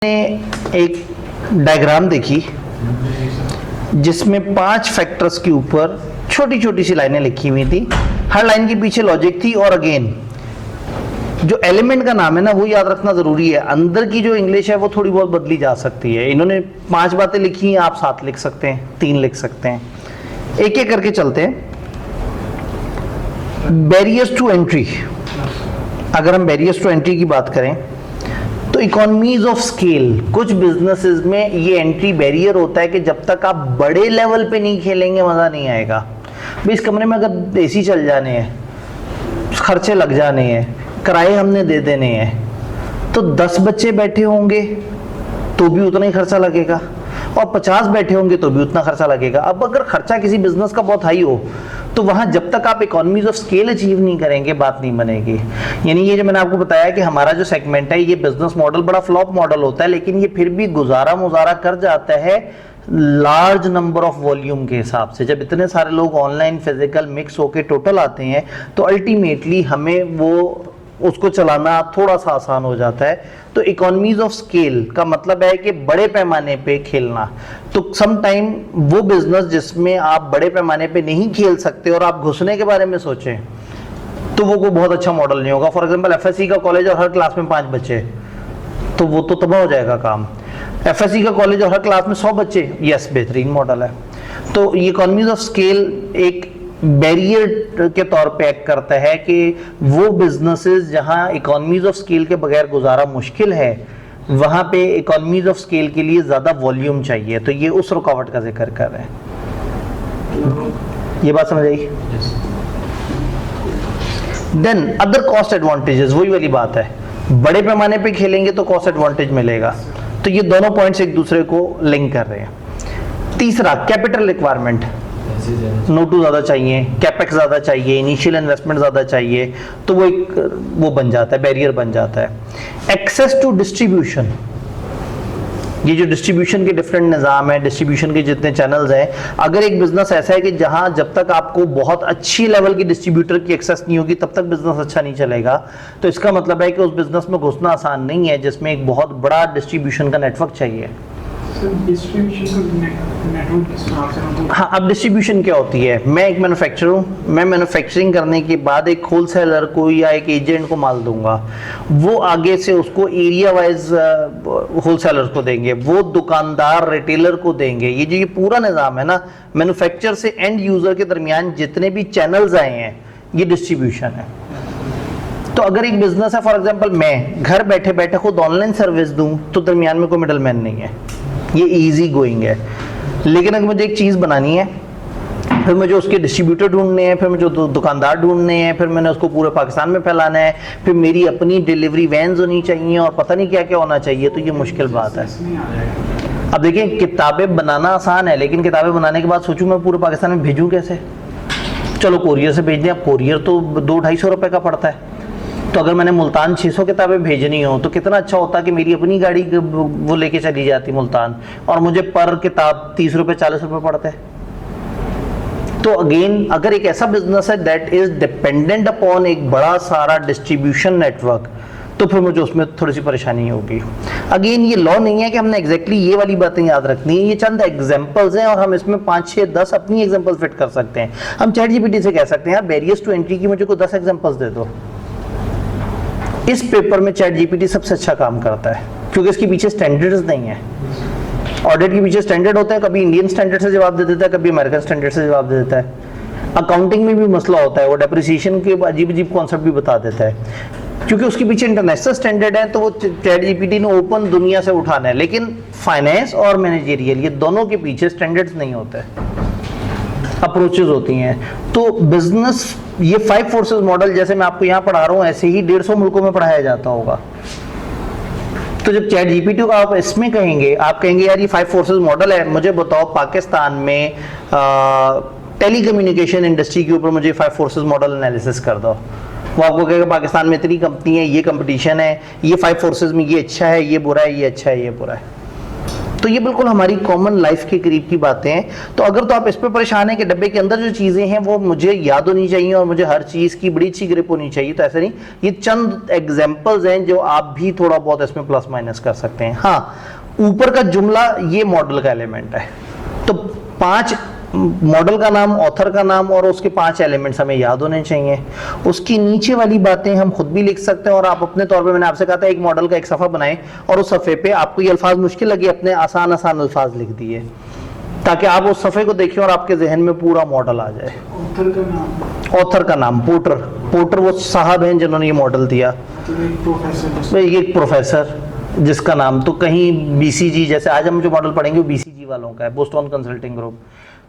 एक डायग्राम देखी जिसमें 5 फैक्टर्स के ऊपर छोटी छोटी सी लाइनें लिखी हुई थी। हर लाइन के पीछे लॉजिक थी और अगेन जो एलिमेंट का नाम है ना वो याद रखना जरूरी है। अंदर की जो इंग्लिश है वो थोड़ी बहुत बदली जा सकती है। इन्होंने 5 बातें लिखी हैं, आप 7 लिख सकते हैं, 3 लिख सकते हैं। एक एक करके चलते हैं। बैरियर्स टू एंट्री, अगर हम बैरियर्स टू एंट्री की बात करें तो इकोनॉमीज ऑफ स्केल, कुछ बिजनेसेस में ये एंट्री बैरियर होता है कि जब तक आप बड़े लेवल पे नहीं खेलेंगे मजा नहीं आएगा। भाई इस कमरे में अगर एसी चल जाने हैं, खर्चे लग जाने हैं, किराए हमने दे देने हैं, तो 10 बच्चे बैठे होंगे तो भी उतना ही खर्चा लगेगा और 50 बैठे होंगे तो भी उतना खर्चा लगेगा। अब अगर खर्चा किसी बिजनेस का बहुत हाई हो तो वहां जब तक आप इकोनॉमीज ऑफ स्केल अचीव नहीं करेंगे बात नहीं बनेगी। यानी ये जो मैंने आपको बताया कि हमारा जो सेगमेंट है ये बिजनेस मॉडल बड़ा फ्लॉप मॉडल होता है, लेकिन ये फिर भी गुजारा मुजारा कर जाता है लार्ज नंबर ऑफ वॉल्यूम के हिसाब से। जब इतने सारे लोग ऑनलाइन फिजिकल मिक्स होके टोटल आते हैं तो अल्टीमेटली हमें वो उसको चलाना थोड़ा सा आसान हो जाता है। तो इकोनॉमीज ऑफ स्केल का मतलब है कि बड़े पैमाने पे खेलना। तो सम टाइम वो बिजनेस जिसमें आप बड़े पैमाने पे नहीं खेल सकते और आप घुसने के बारे में सोचें तो वो कोई बहुत अच्छा मॉडल नहीं होगा। फॉर एग्जांपल एफएससी का कॉलेज और हर क्लास में 5 बच्चे, तो वो तो तबाह हो जाएगा काम। एफएससी का कॉलेज और हर क्लास में 100 बच्चे, यस बेहतरीन मॉडल है। तो ये इकोनॉमीज ऑफ स्केल एक बैरियर के तौर पे एक्ट करता है कि वो बिजनेसेस जहां इकोनॉमीज ऑफ स्केल के बगैर गुजारा मुश्किल है वहां पे इकोनॉमीज ऑफ स्केल के लिए ज्यादा वॉल्यूम चाहिए। तो ये उस रुकावट का जिक्र कर रहे हैं। ये बात समझ आई? देन अदर कॉस्ट एडवांटेजेस, वही वाली बात है, बड़े पैमाने पे खेलेंगे तो कॉस्ट एडवांटेज मिलेगा। तो ये दोनों पॉइंट्स एक दूसरे को लिंक कर रहे हैं। तीसरा, कैपिटल रिक्वायरमेंट, नोटू ज्यादा चाहिए, कैपेक्स ज्यादा चाहिए, इनिशियल इन्वेस्टमेंट ज्यादा चाहिए, तो वो बन जाता है, बैरियर बन जाता है। एक्सेस टू डिस्ट्रीब्यूशन, ये जो डिस्ट्रीब्यूशन के डिफरेंट निज़ाम है, डिस्ट्रीब्यूशन के जितने चैनल्स हैं, अगर एक बिजनेस ऐसा है कि जहां जब तक आपको बहुत अच्छी लेवल की डिस्ट्रीब्यूटर की एक्सेस नहीं होगी तब तक बिजनेस अच्छा नहीं चलेगा। तो इसका मतलब है कि उस बिजनेस में घुसना आसान नहीं है जिसमें एक बहुत बड़ा डिस्ट्रीब्यूशन का नेटवर्क चाहिए। हाँ, अब डिस्ट्रीब्यूशन क्या होती है? मैं एक मैन्युफैक्चरर हूँ, मैं मैन्युफैक्चरिंग करने के बाद एक होलसेलर को या एक एजेंट को माल दूंगा, वो आगे से उसको एरिया वाइज होलसेलर को देंगे, वो दुकानदार रिटेलर को देंगे। ये पूरा निज़ाम है ना, मैन्युफैक्चर से एंड यूजर के दरमियान जितने भी चैनल्स आए हैं ये डिस्ट्रीब्यूशन है। तो अगर एक बिजनेस है, फॉर एग्जांपल मैं घर बैठे बैठे खुद ऑनलाइन सर्विस दूं तो दरमियान में कोई मिडल मैन नहीं है, ये इजी गोइंग है। लेकिन अगर मुझे एक चीज़ बनानी है, फिर मुझे उसके डिस्ट्रीब्यूटर ढूंढने हैं, फिर मुझे दुकानदार ढूंढने हैं, फिर मैंने उसको पूरे पाकिस्तान में फैलाना है, फिर मेरी अपनी डिलीवरी वैन्स होनी चाहिए और पता नहीं क्या क्या होना चाहिए, तो ये मुश्किल बात है। अब देखिए, किताबें बनाना आसान है, लेकिन किताबें बनाने के बाद सोचूं मैं पूरे पाकिस्तान में भेजूं कैसे? चलो कोरियर से भेज दें। अब कोरियर तो 200-250 रुपये का पड़ता है। तो अगर मैंने मुल्तान 600 किताबें भेजनी हो तो कितना अच्छा होता कि मेरी अपनी गाड़ी वो लेके चली जाती मुल्तान और मुझे पर किताब 30 रुपये 40 रुपये पड़ते हैं। तो अगेन अगर एक ऐसा बिजनेस है दैट इज डिपेंडेंट अपॉन एक बड़ा सारा डिस्ट्रीब्यूशन नेटवर्क, तो फिर मुझे उसमें थोड़ी सी परेशानी होगी। अगेन ये लॉ नहीं है कि हमने एग्जैक्टली ये वाली बातें याद रखनी है, ये चंद एग्जांपल्स हैं और हम इसमें 5, 6, 10 अपनी एग्जांपल फिट कर सकते हैं। हम चैट जीपीटी से कह सकते हैं यार बैरियर्स टू एंट्री की मुझे कोई 10 एग्जांपल्स दे दो। इस पेपर में चैट जीपीटी सबसे अच्छा काम करता है क्योंकि इसके पीछे स्टैंडर्ड्स नहीं है। ऑडिट के पीछे स्टैंडर्ड होता है, कभी इंडियन स्टैंडर्ड से जवाब दे देता है, कभी अमेरिकन स्टैंडर्ड से जवाब दे देता है। अकाउंटिंग में भी मसला होता है, वो डेप्रिसिएशन के अजीब अजीब कॉन्सेप्ट भी बता देता है क्योंकि उसके पीछे इंटरनेशनल स्टैंडर्ड है। तो वो चैट जीपीटी ने ओपन दुनिया से उठाना है, लेकिन फाइनेंस और मैनेजरियल ये दोनों के पीछे स्टैंडर्ड्स नहीं होते, अप्रोचेस होती हैं। तो बिजनेस ये 5 फोर्सेस मॉडल जैसे मैं आपको यहाँ पढ़ा रहा हूँ ऐसे ही 150 मुल्कों में पढ़ाया जाता होगा। तो जब चैट जीपीटी को आप इसमें कहेंगे, आप कहेंगे यार ये 5 फोर्सेस मॉडल है, मुझे बताओ पाकिस्तान में टेलीकम्युनिकेशन इंडस्ट्री के ऊपर मुझे 5 फोर्सेस मॉडल एनालिसिस कर दो। वो आपको कहेगा पाकिस्तान में इतनी कंपनी है, ये कंपटीशन है, ये 5 फोर्सेस में ये अच्छा है, ये बुरा है, ये अच्छा है, ये बुरा है। तो ये बिल्कुल हमारी कॉमन लाइफ के करीब की बातें हैं। तो अगर तो आप इस पे परेशान हैं कि डब्बे के अंदर जो चीज़ें हैं वो मुझे याद होनी चाहिए और मुझे हर चीज़ की बड़ी अच्छी ग्रिप होनी चाहिए, तो ऐसा नहीं, ये चंद एग्जाम्पल्स हैं जो आप भी थोड़ा बहुत इसमें प्लस माइनस कर सकते हैं। हाँ, ऊपर का जुमला ये मॉडल का एलिमेंट है, तो 5 मॉडल का नाम, ऑथर का नाम और उसके 5 एलिमेंट्स हमें याद होने चाहिए। उसकी नीचे वाली बातें हम खुद भी लिख सकते हैं और आप अपने तौर पे, मैंने आपसे कहा था एक मॉडल का एक सफ़ा बनाएं और उस सफ़े पे आपको ये अल्फाज मुश्किल लगे, अपने आसान आसान अल्फाज लिख दिए ताकि आप उस सफ़े को देखिए और आपके जहन में पूरा मॉडल आ जाए। ऑथर का नाम पोर्टर, पोर्टर वो साहब हैं जिन्होंने ये मॉडल दिया। एक प्रोफेसर जिसका नाम तो कहीं BCG, जैसे आज हम जो मॉडल पढ़ेंगे वो BCG वालों का है, बोस्टन कंसल्टिंग ग्रुप।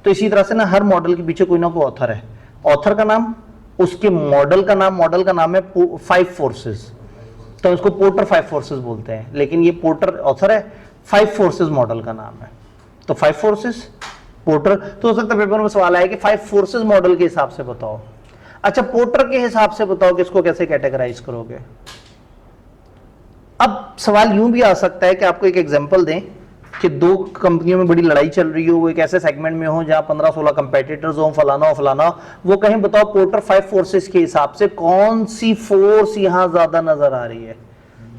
तो इसी तरह से ना हर मॉडल के पीछे कोई ना कोई ऑथर है। ऑथर का नाम, उसके मॉडल का नाम, मॉडल का नाम है 5 फोर्सेस, तो इसको पोर्टर 5 फोर्सेस बोलते हैं, लेकिन ये पोर्टर ऑथर है, 5 फोर्सेस मॉडल का नाम है। तो 5 फोर्सेस पोर्टर, तो हो सकता है पेपर में सवाल आया कि 5 फोर्सेस मॉडल के हिसाब से बताओ। अच्छा, पोर्टर के हिसाब से बताओ कि इसको कैसे कैटेगराइज करोगे। अब सवाल यूं भी आ सकता है कि आपको एक एग्जांपल दें कि 2 कंपनियों में बड़ी लड़ाई चल रही हो, वो एक ऐसे सेगमेंट में हो जहां 15-16 कंपेटिटर्स हो, फलाना हो फलाना, वो कहीं बताओ पोर्टर 5 फोर्सेस के हिसाब से कौन सी फोर्स यहां ज्यादा नजर आ रही है।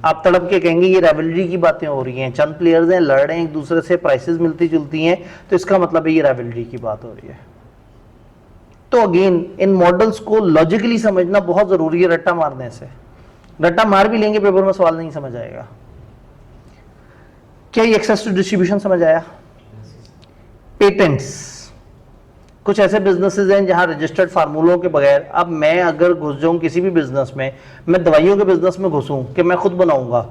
आप तड़प के कहेंगे ये राइवलरी की बातें हो रही हैं, चंद प्लेयर्स हैं, लड़ रहे हैं एक दूसरे से, प्राइसेस मिलती जुलती हैं, तो इसका मतलब है ये राइवलरी की बात हो रही है। तो अगेन इन मॉडल्स को लॉजिकली समझना बहुत जरूरी है, रट्टा मारने से। रट्टा मार भी लेंगे पेपर में सवाल नहीं समझ आएगा। क्या ये एक्सेस टू डिस्ट्रीब्यूशन समझ आया? पेटेंट्स, कुछ ऐसे बिजनेसेस हैं जहां रजिस्टर्ड फार्मूलों के बगैर, अब मैं अगर घुस जाऊं किसी भी बिजनेस में, मैं दवाइयों के बिजनेस में घुसूं कि मैं खुद बनाऊंगा,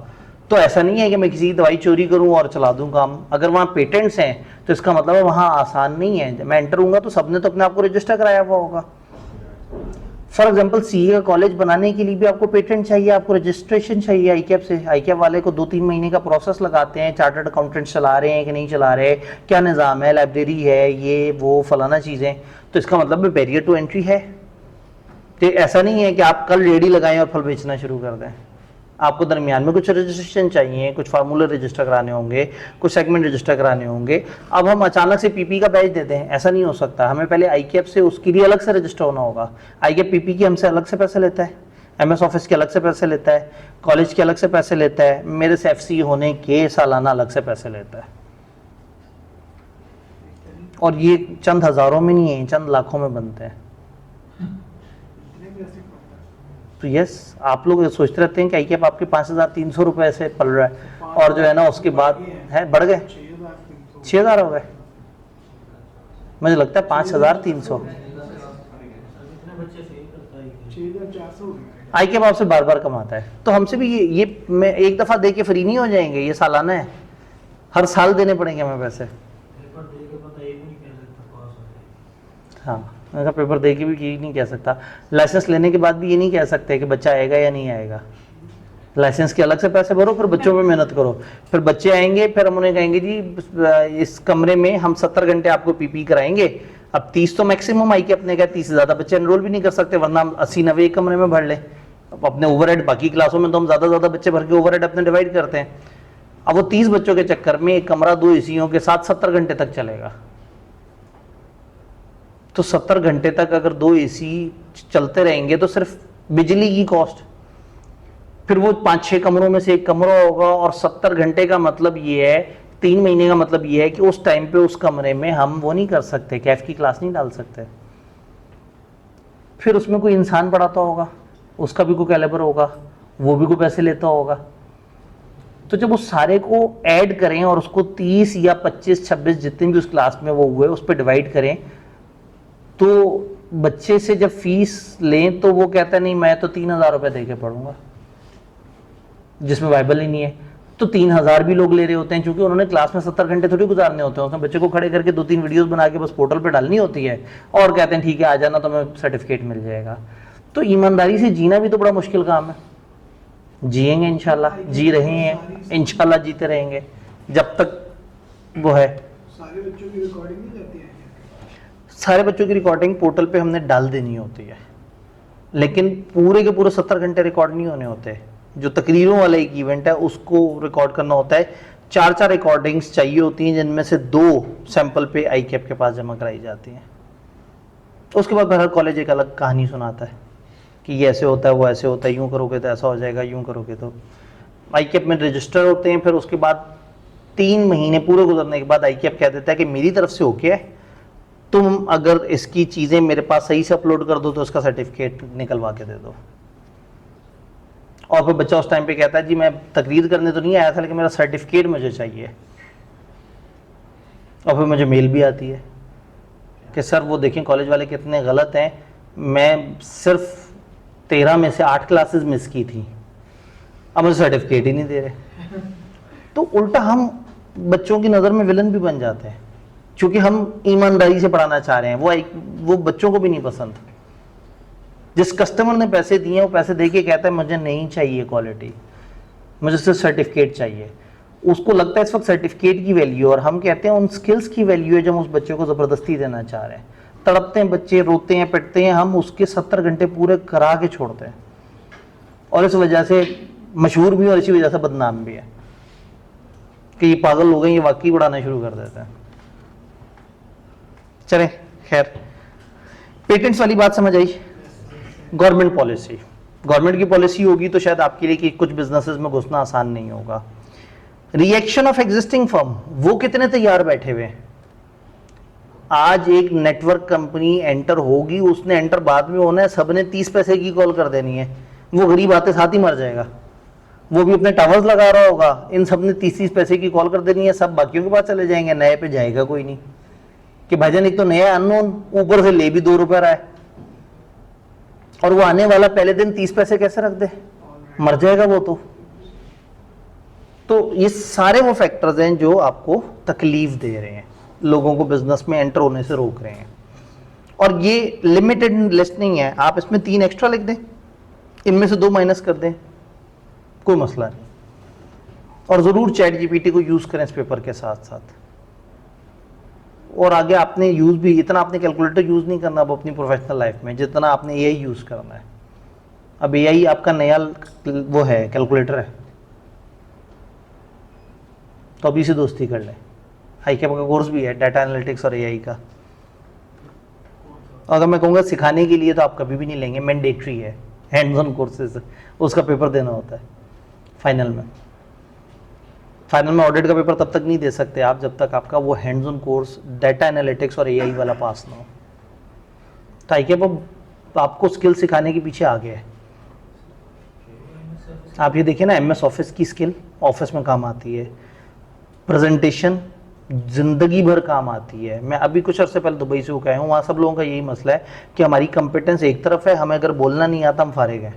तो ऐसा नहीं है कि मैं किसी की दवाई चोरी करूं और चला दूं काम। अगर वहां पेटेंट्स हैं तो इसका मतलब है वहां आसान नहीं है। मैं एंटर हूंगा तो सबने तो अपने आप को रजिस्टर कराया हुआ होगा। फॉर एग्जाम्पल CA का कॉलेज बनाने के लिए भी आपको पेटेंट चाहिए, आपको रजिस्ट्रेशन चाहिए ICAP से। ICAP वाले को 2-3 महीने का प्रोसेस लगाते हैं, चार्टर्ड अकाउंटेंट चला रहे हैं कि नहीं चला रहे, क्या निज़ाम है, लाइब्रेरी है, ये वो फलाना चीज़ें, तो इसका मतलब बैरियर टू एंट्री है। तो ऐसा नहीं है कि आप कल रेडी लगाएं और फल बेचना शुरू कर दें। आपको दरमियान में कुछ रजिस्ट्रेशन चाहिए, कुछ फार्मूले रजिस्टर कराने होंगे, कुछ सेगमेंट रजिस्टर कराने होंगे। अब हम अचानक से PP का बैच देते हैं, ऐसा नहीं हो सकता। हमें पहले ICAP से उसके लिए अलग से रजिस्टर होना होगा। ICAP PP की हमसे अलग से पैसे लेता है, MS ऑफिस के अलग से पैसे लेता है, कॉलेज के अलग से पैसे लेता है, मेरे से FC होने के सालाना अलग से पैसे लेता है। और ये चंद हज़ारों में नहीं है, चंद लाखों में बनते हैं। तो यस, आप लोग सोचते रहते हैं कि ICAP आपके 5,300 रुपए से पल रहा है, और जो है ना उसके बाद है बढ़ गए 6,000 हो गए। मुझे लगता है 5,300। ICAP आपसे बार बार कमाता है, तो हमसे भी ये मैं एक दफा दे के फ्री नहीं हो जाएंगे, ये सालाना है, हर साल देने पड़ेंगे हमें पैसे। हाँ, मैं पेपर दे के भी ये नहीं कह सकता, लाइसेंस लेने के बाद भी ये नहीं कह सकते कि बच्चा आएगा या नहीं आएगा। लाइसेंस के अलग से पैसे भरो, फिर बच्चों पे मेहनत करो, फिर बच्चे आएंगे, फिर हम उन्हें कहेंगे जी इस कमरे में हम 70 घंटे आपको PP कराएंगे। अब 30 तो मैक्सिमम ICAP अपने का, 30 से ज़्यादा बच्चे एनरोल भी नहीं कर सकते, वरना हम 80-90 एक कमरे में भर लें। अब अपने ओवरहेड, बाकी क्लासों में तो हम ज़्यादा बच्चे भर के ओवरहेड अपने डिवाइड करते हैं। अब वो 30 बच्चों के चक्कर में एक कमरा 2 ACओं के साथ 70 घंटे तक चलेगा। तो 70 घंटे तक अगर 2 AC चलते रहेंगे तो सिर्फ बिजली की कॉस्ट, फिर वो 5-6 कमरों में से एक कमरा होगा, और 70 घंटे का मतलब ये है, 3 महीने का मतलब ये है कि उस टाइम पे उस कमरे में हम वो नहीं कर सकते, कैफ की क्लास नहीं डाल सकते। फिर उसमें कोई इंसान पढ़ाता होगा, उसका भी कोई कैलिबर होगा, वो भी कोई पैसे लेता होगा। तो जब उस सारे को ऐड करें और उसको 30 या 25-26 जितने भी उस क्लास में वो हुए उस पर डिवाइड करें, तो बच्चे से जब फीस लें तो वो कहता है नहीं मैं तो 3,000 रुपये दे के पढ़ूंगा, जिसमें वाइबल ही नहीं है। तो 3,000 भी लोग ले रहे होते हैं, क्योंकि उन्होंने क्लास में 70 घंटे थोड़ी गुजारने होते हैं, उसमें बच्चे को खड़े करके 2-3 वीडियोस बना के बस पोर्टल पे डालनी होती है, और कहते हैं ठीक है आ जाना तो हमें सर्टिफिकेट मिल जाएगा। तो ईमानदारी से जीना भी तो बड़ा मुश्किल काम है। जिएंगे इंशाल्लाह, जी रहे हैं इंशाल्लाह, जीते रहेंगे जब तक वो है। सारे बच्चों की रिकॉर्डिंग नहीं जाती है? सारे बच्चों की रिकॉर्डिंग पोर्टल पे हमने डाल देनी होती है, लेकिन पूरे के पूरे 70 घंटे रिकॉर्ड नहीं होने होते। जो तकरीरों वाला एक इवेंट है उसको रिकॉर्ड करना होता है 4 रिकॉर्डिंग्स चाहिए होती हैं, जिनमें से 2 सैंपल पे आई कैप के पास जमा कराई जाती हैं। उसके बाद हर कॉलेज एक अलग कहानी सुनाता है कि ये ऐसे होता है, वो ऐसे होता है, यूँ करोगे तो ऐसा हो जाएगा, यूँ करोगे तो। आई कैप में रजिस्टर होते हैं, फिर उसके बाद 3 महीने पूरे गुजरने के बाद आई कैप कह देता है कि मेरी तरफ से ओके है, तुम अगर इसकी चीज़ें मेरे पास सही से अपलोड कर दो तो इसका सर्टिफिकेट निकलवा के दे दो। और फिर बच्चा उस टाइम पे कहता है जी मैं तकरीर करने तो नहीं आया था, लेकिन मेरा सर्टिफिकेट मुझे चाहिए। और फिर मुझे मेल भी आती है कि सर वो देखें कॉलेज वाले कितने गलत हैं, मैं सिर्फ 13 में से 8 क्लासेस मिस की थी, अब मुझे सर्टिफिकेट ही नहीं दे रहे। तो उल्टा हम बच्चों की नज़र में विलन भी बन जाते हैं, क्योंकि हम ईमानदारी से पढ़ाना चाह रहे हैं। वो बच्चों को भी नहीं पसंद। जिस कस्टमर ने पैसे दिए वो पैसे दे के कहता है मुझे नहीं चाहिए क्वालिटी, मुझे सिर्फ सर्टिफिकेट चाहिए। उसको लगता है इस वक्त सर्टिफिकेट की वैल्यू, और हम कहते हैं उन स्किल्स की वैल्यू है जो हम उस बच्चे को ज़बरदस्ती देना चाह रहे हैं। तड़पते हैं बच्चे, रोते हैं, पिटते हैं, हम उसके 70 घंटे पूरे करा के छोड़ते हैं, और इस वजह से मशहूर भी और इसी वजह से बदनाम भी है कि ये पागल हो गए, ये वाकई उड़ाना शुरू कर देते हैं। चलें, खैर, पेटेंट्स वाली बात समझ आई। गवर्नमेंट पॉलिसी, गवर्नमेंट की पॉलिसी होगी तो शायद आपके लिए कि कुछ बिजनेसेस में घुसना आसान नहीं होगा। रिएक्शन ऑफ एग्जिस्टिंग फर्म, वो कितने तैयार बैठे हुए हैं। आज एक नेटवर्क कंपनी एंटर होगी, उसने एंटर बाद में होना है, सबने 30 पैसे की कॉल कर देनी है, वो गरीब आते साथ ही मर जाएगा। वो भी अपने टावर्स लगा रहा होगा, इन सब ने 30 पैसे की कॉल कर देनी है, सब बाकियों के पास चले जाएंगे, नए पे जाएगा कोई नहीं कि भाईजान एक तो नया अननोन, ऊपर से ले भी 2 रुपए रहा है, और वो आने वाला पहले दिन 30 पैसे कैसे रख दे, मर जाएगा वो तो ये सारे वो फैक्टर्स हैं जो आपको तकलीफ दे रहे हैं, लोगों को बिजनेस में एंटर होने से रोक रहे हैं। और ये लिमिटेड लिस्ट नहीं है, आप इसमें 3 एक्स्ट्रा लिख दें, इनमें से 2 माइनस कर दें, कोई मसला नहीं। और ज़रूर चैट जीपीटी को यूज़ करें इस पेपर के साथ साथ। और आगे आपने यूज़ भी, इतना आपने कैलकुलेटर यूज़ नहीं करना अब अपनी प्रोफेशनल लाइफ में जितना आपने एआई यूज़ करना है। अब एआई आपका नया वो है, कैलकुलेटर है, तो अभी से दोस्ती कर लें। हाईकैप का कोर्स भी है, डाटा एनालिटिक्स और एआई का। अगर मैं कहूँगा सिखाने के लिए तो आप कभी भी नहीं लेंगे, मैंडेटरी है, हैंड्स ऑन कोर्सेज, उसका पेपर देना होता है फाइनल में ऑडिट का पेपर तब तक नहीं दे सकते आप जब तक आपका वो hands on course data analytics और एआई वाला पास ना हो। तो हाईकैप अब आपको स्किल सिखाने के पीछे आ गया है। आप ये देखिए ना, एमएस ऑफिस की स्किल ऑफिस में काम आती है, प्रेजेंटेशन जिंदगी भर काम आती है। मैं अभी कुछ अर्से पहले दुबई से होकर आया हूँ, वहाँ सब लोगों का यही मसला है कि हमारी कंपिटेंस एक तरफ है, हमें अगर बोलना नहीं आता हम फारिग हैं।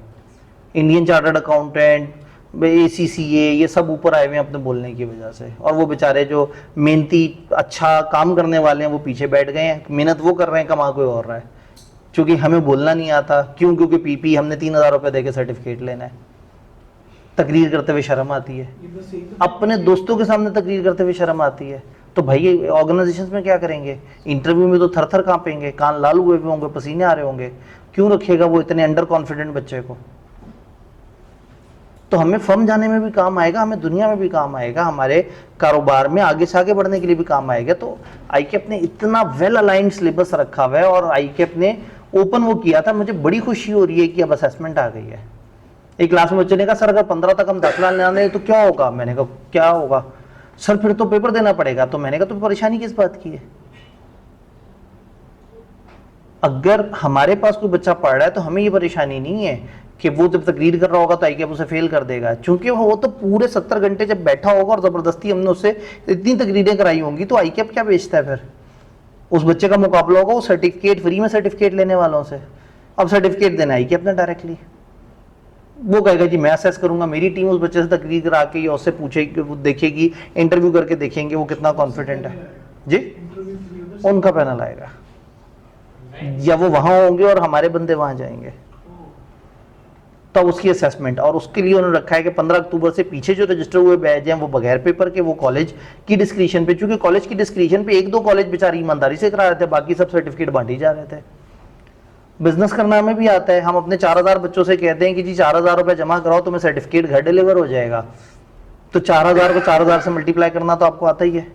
इंडियन चार्टर्ड अकाउंटेंट, ACCA, ये सब ऊपर आए हुए हैं अपने बोलने की वजह से, और वो बेचारे जो मेहनती अच्छा काम करने वाले हैं वो पीछे बैठ गए हैं, मेहनत वो कर रहे हैं, कमा कोई और रहा है, क्योंकि हमें बोलना नहीं आता। क्यों? क्योंकि पीपी हमने 3000 रुपये दे के सर्टिफिकेट लेना है। तकरीर करते हुए शर्म आती है, अपने दोस्तों के सामने तकरीर करते हुए शर्म आती है। तो भाई ऑर्गेनाइजेशंस में क्या करेंगे? इंटरव्यू में तो थर थर कांपेंगे, कान लाल हुए हुए होंगे, पसीने आ रहे होंगे। क्यों रखेगा वो इतने अंडर कॉन्फिडेंट बच्चे को? तो हमें फर्म जाने में भी काम आएगा, हमें दुनिया में भी काम आएगा, हमारे कारोबार में आगे से आगे बढ़ने के लिए भी काम आएगा। तो आईकैप ने इतना वेल अलाइंड सिलेबस रखा हुआ है, और आईकैप ने ओपन वो किया था। मुझे बड़ी खुशी हो रही है कि अब असेसमेंट आ गई है। एक क्लास में बच्चे ने कहा सर अगर 15 तक हम दाखिला लेना नहीं तो क्या होगा? मैंने कहा क्या होगा सर? फिर तो पेपर देना पड़ेगा। तो मैंने कहा तो परेशानी किस बात की है? अगर हमारे पास कोई बच्चा पढ़ रहा है तो हमें ये परेशानी नहीं है कि वो जब तकरीर कर रहा होगा तो आईकैप उसे फेल कर देगा, क्योंकि वो तो पूरे 70 घंटे जब बैठा होगा और ज़बरदस्ती हमने उससे इतनी तकरीरें कराई होंगी, तो आईकैप क्या बेचता है फिर? उस बच्चे का मुकाबला होगा वो सर्टिफिकेट, फ्री में सर्टिफिकेट लेने वालों से। अब सर्टिफिकेट देना आईकैप ने डायरेक्टली, वो कहेगा जी मैं असेस करूंगा, मेरी टीम उस बच्चे से तकरीर करा के या उससे पूछेगी, वो देखेगी, इंटरव्यू करके देखेंगे वो कितना कॉन्फिडेंट है जी, उनका पैनल आएगा, या वो वहां होंगे और हमारे बंदे वहां जाएंगे, तब उसकी असेसमेंट। और उसके लिए उन्होंने रखा है कि 15 अक्टूबर से पीछे जो रजिस्टर हुए बैच हैं वो बगैर पेपर के, वो कॉलेज की डिस्क्रिप्शन पे, चूंकि कॉलेज की डिस्क्रिप्शन पे 1-2 कॉलेज बेचारी ईमानदारी से करा रहे थे, बाकी सब सर्टिफिकेट बांटे जा रहे थे। बिजनेस करना हमें भी आता है, हम अपने 4000 बच्चों से कहते हैं कि जी 4000 रुपये जमा कराओ तुम्हें सर्टिफिकेट घर डिलीवर हो जाएगा, तो 4000 को 4000 से मल्टीप्लाई करना तो आपको आता ही है,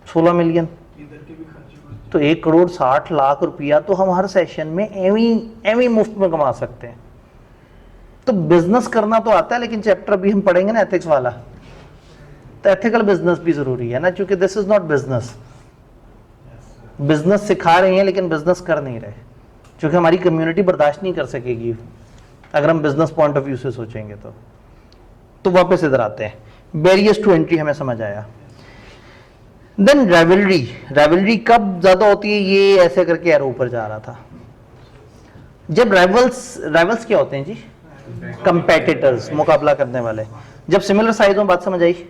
16 मिलियन। इधर के भी खर्चे बढ़ते तो 1,60,00,000 रुपया तो हम हर सेशन में एवी मुफ्त में कमा सकते हैं। तो बिजनेस करना तो आता है, लेकिन चैप्टर भी हम पढ़ेंगे ना एथिक्स वाला, तो एथिकल बिजनेस भी जरूरी है ना, क्योंकि this is not business. Business सिखा रहे हैं लेकिन बिजनेस कर नहीं रहे, क्योंकि हमारी कम्युनिटी बर्दाश्त नहीं कर सकेगी अगर हम बिजनेस पॉइंट ऑफ व्यू से सोचेंगे। तो वापस इधर आते हैं, बैरियर्स टू एंट्री हमें समझ आया। देन राइवलरी कब ज्यादा होती है, ये ऐसे करके एरो ऊपर जा रहा था। जब राइवल्स क्या होते हैं जी? कंपेटिटर्स, मुकाबला करने वाले। जब सिमिलर साइज में, बात समझ आई?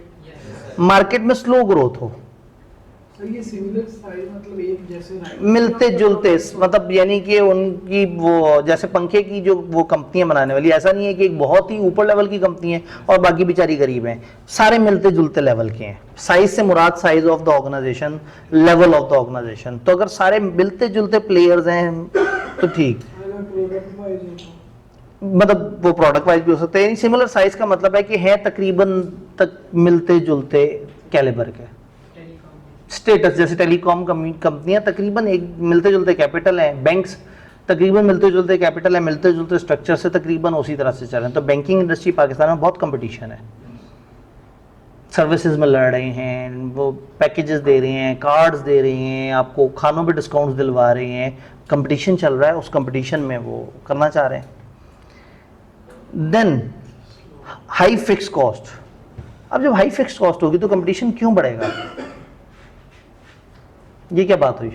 मार्केट में स्लो ग्रोथ हो, सर ये सिमिलर साइज मतलब एक जैसे मिलते जुलते, मतलब यानी कि उनकी वो जैसे पंखे की जो वो कंपनियां बनाने वाली, ऐसा नहीं है कि एक बहुत ही ऊपर लेवल की कंपनी है और बाकी बेचारी गरीब हैं, सारे मिलते जुलते लेवल के हैं। साइज से मुराद size of the organisation, level of the organisation. तो अगर सारे मिलते जुलते प्लेयर्स हैं तो ठीक, प्रोडक्ट वाइज मतलब वो प्रोडक्ट वाइज भी हो सकते हैं। सिमिलर साइज का मतलब है कि है तकरीबन तक मिलते जुलते कैलिबर के। स्टेटस, जैसे टेलीकॉम कंपनियां तकरीबन एक मिलते जुलते कैपिटल हैं, बैंक्स तकरीबन मिलते जुलते कैपिटल है, मिलते जुलते स्ट्रक्चर से तकरीबन उसी तरह से चल रहे हैं। तो बैंकिंग इंडस्ट्री पाकिस्तान में बहुत कंपटीशन है, सर्विसेज में लड़ रहे हैं, वो पैकेजेस दे रहे हैं, कार्ड्स दे रहे हैं, आपको खानों पे डिस्काउंट्स दिलवा रहे हैं, कंपटीशन चल रहा है, उस कंपटीशन में वो करना चाह रहे हैं। Then high fix cost. अब जब हाई फिक्स कॉस्ट होगी तो कंपटीशन क्यों बढ़ेगा? ये क्या बात हुई?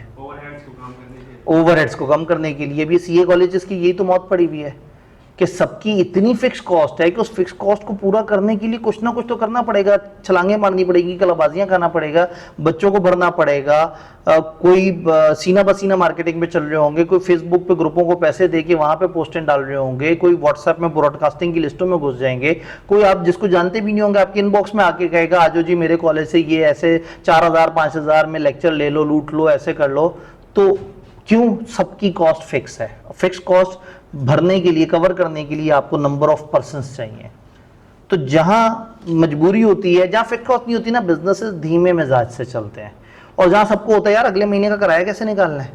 ओवरहेड्स को कम करने के लिए भी सीए कॉलेजेस की यही तो मौत पड़ी हुई है कि सबकी इतनी फिक्स कॉस्ट है कि उस फिक्स कॉस्ट को पूरा करने के लिए कुछ ना कुछ तो करना पड़ेगा, छलांगे मारनी पड़ेगी, कलाबाजियां करना पड़ेगा, बच्चों को भरना पड़ेगा। कोई सीना बसीना मार्केटिंग में चल रहे होंगे, कोई फेसबुक पे ग्रुपों को पैसे दे के वहां पे पोस्टें डाल रहे होंगे, कोई व्हाट्सएप में ब्रॉडकास्टिंग की लिस्टों में घुस जाएंगे, कोई आप जिसको जानते भी नहीं होंगे आपके इनबॉक्स में आके कहेगा आजो जी मेरे कॉलेज से ये ऐसे 4,000 5,000 में लेक्चर ले लो, लूट लो, ऐसे कर लो। तो क्यों? सबकी कॉस्ट फिक्स है। फिक्स कॉस्ट भरने के लिए, कवर करने के लिए आपको नंबर ऑफ पर्सन्स चाहिए। तो जहां मजबूरी होती है, जहां फिक्स कॉस्ट नहीं होती ना, बिजनेसेस धीमे मिजाज से चलते हैं। और जहां सबको होता है यार अगले महीने का किराया कैसे निकालना है,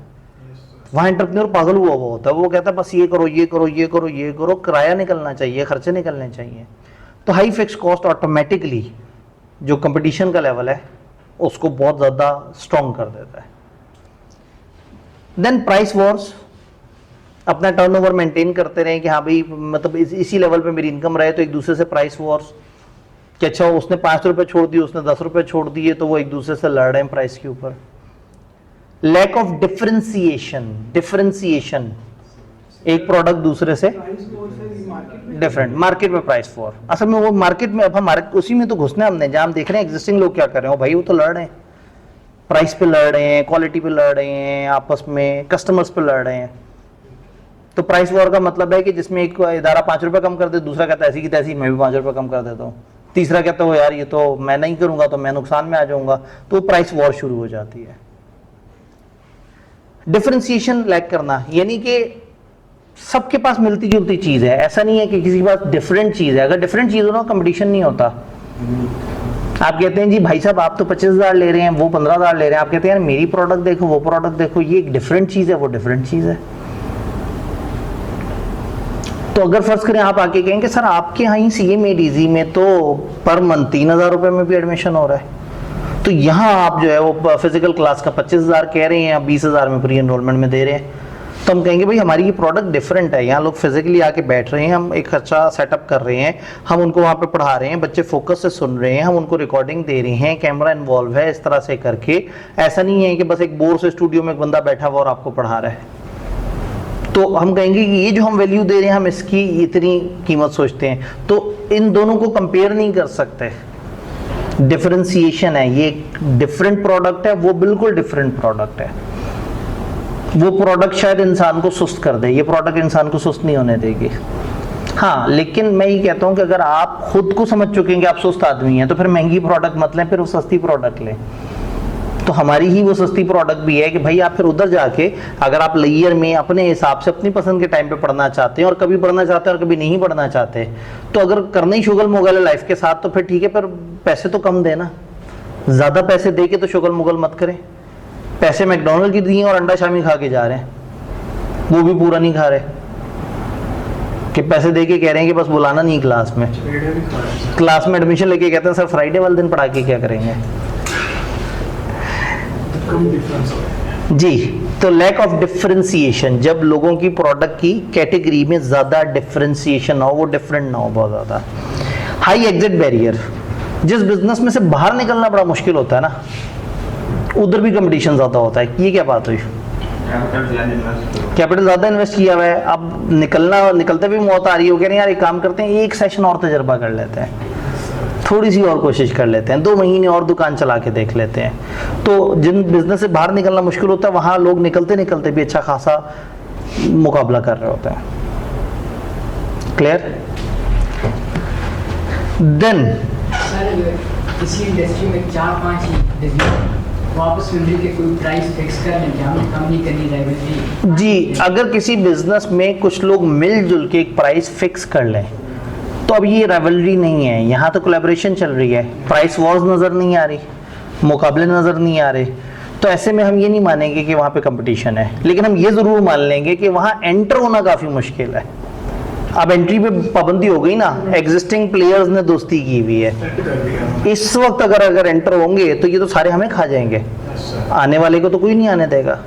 वहां एंटरप्रेन्योर पागल हुआ होता है, वो कहता है बस ये करो ये करो ये करो ये करो, किराया निकलना चाहिए, खर्चे निकलने चाहिए। तो हाई फिक्स कॉस्ट ऑटोमेटिकली जो कंपटीशन का लेवल है उसको बहुत ज्यादा स्ट्रॉन्ग कर देता है। देन प्राइस वॉर्स, अपना टर्नओवर मेंटेन करते रहे कि हाँ भाई मतलब इसी लेवल पे मेरी इनकम रहे, तो एक दूसरे से प्राइस वॉर्स कि अच्छा उसने 5 रुपए छोड़ दिए, उसने 10 रुपए छोड़ दिए, तो वो एक दूसरे से लड़ रहे हैं प्राइस के ऊपर। लैक ऑफ डिफरेंशिएशन, एक प्रोडक्ट दूसरे से डिफरेंट, मार्केट में प्राइस वॉर। असल में वो मार्केट में, अब हम उसी में तो घुसना हमने, जहां हम देख रहे हैं एग्जिस्टिंग लोग क्या कर रहे हो भाई, वो तो लड़ रहे हैं, प्राइस पे लड़ रहे हैं, क्वालिटी पे लड़ रहे हैं, आपस में कस्टमर्स पे लड़ रहे हैं। तो प्राइस वॉर का मतलब है कि जिसमें एक इदारा 5 रुपए कम कर दे, दूसरा कहता है ऐसी की तैसी मैं भी 5 रुपए कम कर देता हूँ, तीसरा कहता है यार ये तो मैं नहीं करूंगा तो मैं नुकसान में आ जाऊंगा, तो प्राइस वॉर शुरू हो जाती है। डिफरेंशिएशन लैक करना, यानी कि सबके पास मिलती जुलती चीज है, ऐसा नहीं है कि किसी के पास डिफरेंट चीज है। अगर डिफरेंट चीज हो ना कंपटीशन नहीं होता। आप कहते हैं जी भाई साहब आप तो 25,000 ले रहे हैं, वो 15,000 ले रहे हैं, आप कहते हैं यार मेरी प्रोडक्ट देखो वो प्रोडक्ट देखो, ये एक डिफरेंट चीज है वो डिफरेंट चीज है। तो अगर फर्ज करें आप आके कहेंगे सर आपके यहाँ ही CMADZ में तो पर मंथ 3,000 रुपए में भी एडमिशन हो रहा है, तो यहाँ आप जो है वो फिजिकल क्लास का 25,000 कह रहे हैं, आप 20,000 में प्री एनरोलमेंट में दे रहे हैं, तो हम कहेंगे भाई हमारी ये प्रोडक्ट डिफरेंट है, यहाँ लोग फिजिकली आके बैठ रहे हैं, हम एक खर्चा सेटअप कर रहे हैं, हम उनको वहाँ पे पढ़ा रहे हैं, बच्चे फोकस से सुन रहे हैं, हम उनको रिकॉर्डिंग दे रहे हैं, कैमरा इन्वॉल्व है, इस तरह से करके। ऐसा नहीं है कि बस एक बोर से स्टूडियो में एक बंदा बैठा हुआ और आपको पढ़ा रहा है। तो हम कहेंगे कि ये जो हम वैल्यू दे रहे हैं हम इसकी इतनी कीमत सोचते हैं, तो इन दोनों को कंपेयर नहीं कर सकते। डिफरेंशिएशन है, ये डिफरेंट प्रोडक्ट है, वो बिल्कुल डिफरेंट प्रोडक्ट है। वो प्रोडक्ट शायद इंसान को सुस्त कर दे, ये प्रोडक्ट इंसान को सुस्त नहीं होने देगी। हाँ, लेकिन मैं ये कहता हूं कि अगर आप खुद को समझ चुके हैं कि आप सुस्त आदमी हैं तो फिर महंगी प्रोडक्ट मत लें, फिर वो सस्ती प्रोडक्ट लें। तो हमारी ही वो सस्ती प्रोडक्ट भी है कि भाई आप फिर उधर जाके अगर आप लेयर में अपने हिसाब से अपनी पसंद के टाइम पे पढ़ना चाहते हैं और कभी पढ़ना चाहते हैं और कभी नहीं पढ़ना चाहते, तो अगर करना ही शुगल मुगल है लाइफ के साथ तो फिर ठीक है, पर पैसे तो कम देना, ज़्यादा पैसे दे के तो शुगल मुगल मत करें। पैसे मैकडोनल्ड की दिए और अंडा शामी खा के जा रहे हैं, वो भी पूरा नहीं खा रहे, कि पैसे दे के कह रहे हैं कि बस बुलाना नहीं क्लास में, क्लास में एडमिशन लेके कहते हैं सर फ्राइडे वाले दिन पढ़ा के क्या करेंगे। जी, तो लैक ऑफ डिफरेंशिएशन, जब लोगों की प्रोडक्ट की कैटेगरी में ज़्यादा डिफरेंशिएशन ना हो, वो डिफरेंट ना हो बहुत ज़्यादा। हाई एग्जिट बैरियर, जिस बिजनेस में से बाहर निकलना बड़ा मुश्किल होता है ना, उधर भी कंपटीशन ज़्यादा होता है। ये क्या बात हुई? कैपिटल ज़्यादा इन्वेस्ट किया हुआ है, अब निकलते भी मौत आ रही हो, कह रहे हैं यार एक काम करते हैं, एक सेशन और तजर्बा कर लेते हैं, थोड़ी सी और कोशिश कर लेते हैं, 2 महीने और दुकान चला के देख लेते हैं। तो जिन बिजनेस से बाहर निकलना मुश्किल होता है, वहाँ लोग निकलते निकलते भी अच्छा खासा मुकाबला कर रहे होते हैं। क्लियर? देन सर इसी इंडस्ट्री में 4-5 बिजनेस वापस में मिलके कोई प्राइस फिक्स कर लें, हमने कम नहीं करनी राइवलरी। जी, अगर किसी बिजनेस में कुछ लोग मिलजुल के एक प्राइस फिक्स कर लें तो अब ये राइवलरी नहीं है, यहाँ तो कोलैबोरेशन चल रही है, प्राइस वॉर्स नज़र नहीं आ रही, मुकाबले नज़र नहीं आ रहे। तो ऐसे में हम ये नहीं मानेंगे कि वहाँ पे कंपटीशन है, लेकिन हम ये ज़रूर मान लेंगे कि वहाँ एंटर होना काफ़ी मुश्किल है। अब एंट्री पे पाबंदी हो गई ना, एग्जिस्टिंग प्लेयर्स ने दोस्ती की हुई है। इस वक्त अगर एंटर होंगे तो ये तो सारे हमें खा जाएंगे, आने वाले को तो कोई नहीं आने देगा।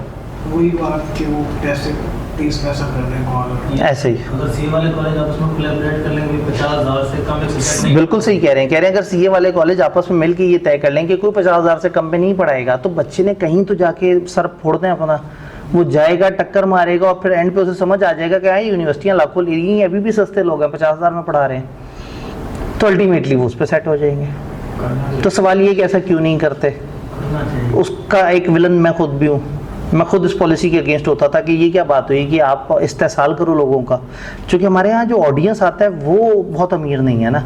वही बात कि वो कैसे 30 पैसा करने को ऐसे ही अगर सी वाले कॉलेज आपस में कोलैबोरेट कर लेंगे 50,000 से कम एक्सपेक्ट नहीं। बिल्कुल सही कह रहे हैं अगर सीए वाले कॉलेज आपस में मिलकर ये तय कर लें कि कोई 50,000 से कम पे नहीं पढ़ाएगा, तो बच्चे ने कहीं तो जाके सर फोड़ दें अपना, वो जाएगा टक्कर मारेगा और फिर एंड पे उसे समझ आ जाएगा कि हाँ यूनिवर्सिटियाँ लाखों ले रही हैं, अभी भी सस्ते लोग हैं 50,000 में पढ़ा रहे हैं, तो अल्टीमेटली वो उस पर सेट हो जाएंगे। तो सवाल ये कि ऐसा क्यों नहीं करते? उसका एक विलन मैं खुद भी हूँ, मैं खुद इस पॉलिसी के अगेंस्ट होता था कि ये क्या बात हुई कि आप इस्तेसाल करो लोगों का, क्योंकि हमारे यहाँ जो ऑडियंस आता है वो बहुत अमीर नहीं है ना।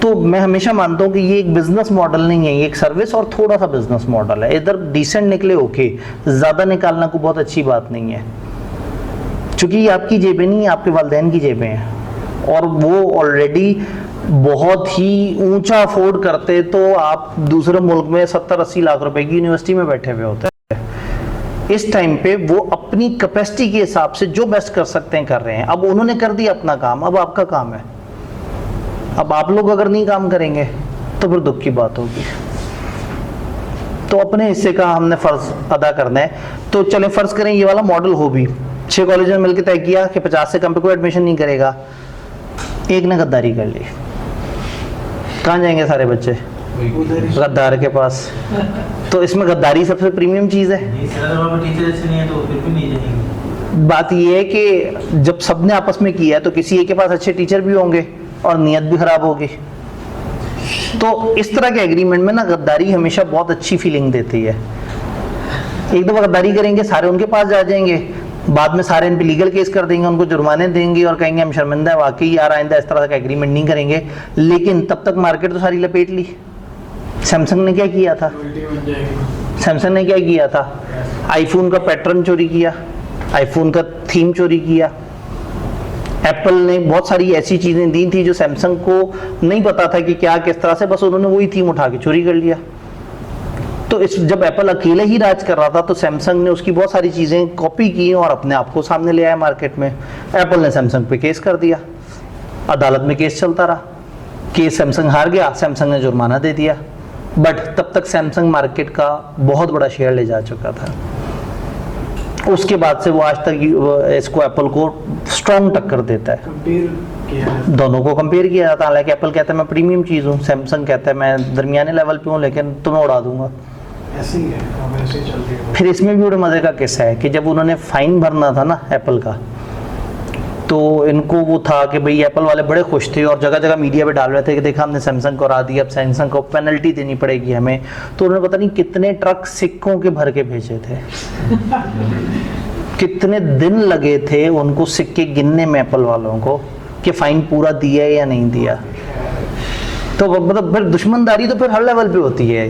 तो मैं हमेशा मानता हूँ कि ये एक बिजनेस मॉडल नहीं है, ये एक सर्विस और थोड़ा सा बिजनेस मॉडल है। इधर डिसेंट निकले ओके, ज़्यादा निकालना को बहुत अच्छी बात नहीं है, क्योंकि ये आपकी जेबें नहीं है, आपके वालिदैन की जेबें हैं, और वो ऑलरेडी बहुत ही ऊंचा अफोर्ड करते, तो आप दूसरे मुल्क में 70-80 लाख रुपए की यूनिवर्सिटी में बैठे हुए होते हैं। इस टाइम पे वो अपनी कैपेसिटी के हिसाब से जो बेस्ट कर सकते हैं कर रहे हैं। अब उन्होंने कर दिया अपना काम, अब आपका काम है। अब आप लोग अगर नहीं काम करेंगे तो फिर दुख की बात होगी। तो अपने हिस्से का हमने फर्ज अदा करना है। तो चलें फर्ज करें ये वाला मॉडल हो भी, 6 कॉलेज में मिलकर तय किया कि 50 से कम पे कोई एडमिशन नहीं करेगा, एक ने गद्दारी कर ली, कहाँ जाएंगे सारे बच्चे? गद्दार के पास। तो इसमें गद्दारी सबसे प्रीमियम चीज़ है। टीचर अच्छे नहीं है तो फिर भी नहीं जाएंगे। बात ये है कि जब सबने आपस में किया है तो किसी एक के पास अच्छे टीचर भी होंगे और नीयत भी खराब होगी। तो इस तरह के एग्रीमेंट में ना गद्दारी हमेशा बहुत अच्छी फीलिंग देती है। एक दफ़ा गद्दारी करेंगे, सारे उनके पास जा जाएंगे, बाद में सारे इन पे लीगल केस कर देंगे, उनको जुर्माने देंगे और कहेंगे हम शर्मिंदा है, वाकई यार आइंदा इस तरह का एग्रीमेंट नहीं करेंगे। लेकिन तब तक मार्केट तो सारी लपेट ली। सैमसंग ने क्या किया था? सैमसंग ने क्या किया था? आईफोन का पैटर्न चोरी किया, आईफोन का थीम चोरी किया। एप्पल ने बहुत सारी ऐसी चीज़ें दी थी जो सैमसंग को नहीं पता था कि क्या किस तरह से, बस उन्होंने वही थीम उठा के चोरी कर लिया। तो इस जब एप्पल अकेले ही राज कर रहा था तो सैमसंग ने उसकी बहुत सारी चीज़ें कॉपी की और अपने आप को सामने ले आया मार्केट में। एप्पल ने सैमसंग पे केस कर दिया, अदालत में केस चलता रहा, केस सैमसंग हार गया, सैमसंग ने जुर्माना दे दिया। बट तब तक सैमसंग मार्केट का बहुत बड़ा शेयर ले जा चुका था। उसके बाद से वो आज तक इसको एप्पल को स्ट्रॉन्ग टक्कर देता है। दोनों को कंपेयर किया जाता है। हालांकि एप्पल कहता है मैं प्रीमियम चीज़ हूँ, सैमसंग कहता है मैं दरमियाने लेवल पे हूँ लेकिन तुम्हें उड़ा दूंगा। ऐसे ही है, अब ऐसे ही चल रही है। फिर इसमें भी बड़े मज़े का किस्सा है कि जब उन्होंने फाइन भरना था ना एप्पल का, तो इनको वो था कि भाई एप्पल वाले बड़े खुश थे और जगह जगह मीडिया पे डाल रहे थे कि देखा हमने सैमसंग को हरा दिया, अब सैमसंग को पेनल्टी देनी पड़ेगी हमें। तो उन्होंने पता नहीं कितने ट्रक सिक्कों के भर के भेजे थे कितने दिन लगे थे उनको सिक्के गिनने में एप्पल वालों को कि फाइन पूरा दिया या नहीं दिया। तो मतलब फिर दुश्मनदारी तो फिर हर लेवल पे होती है।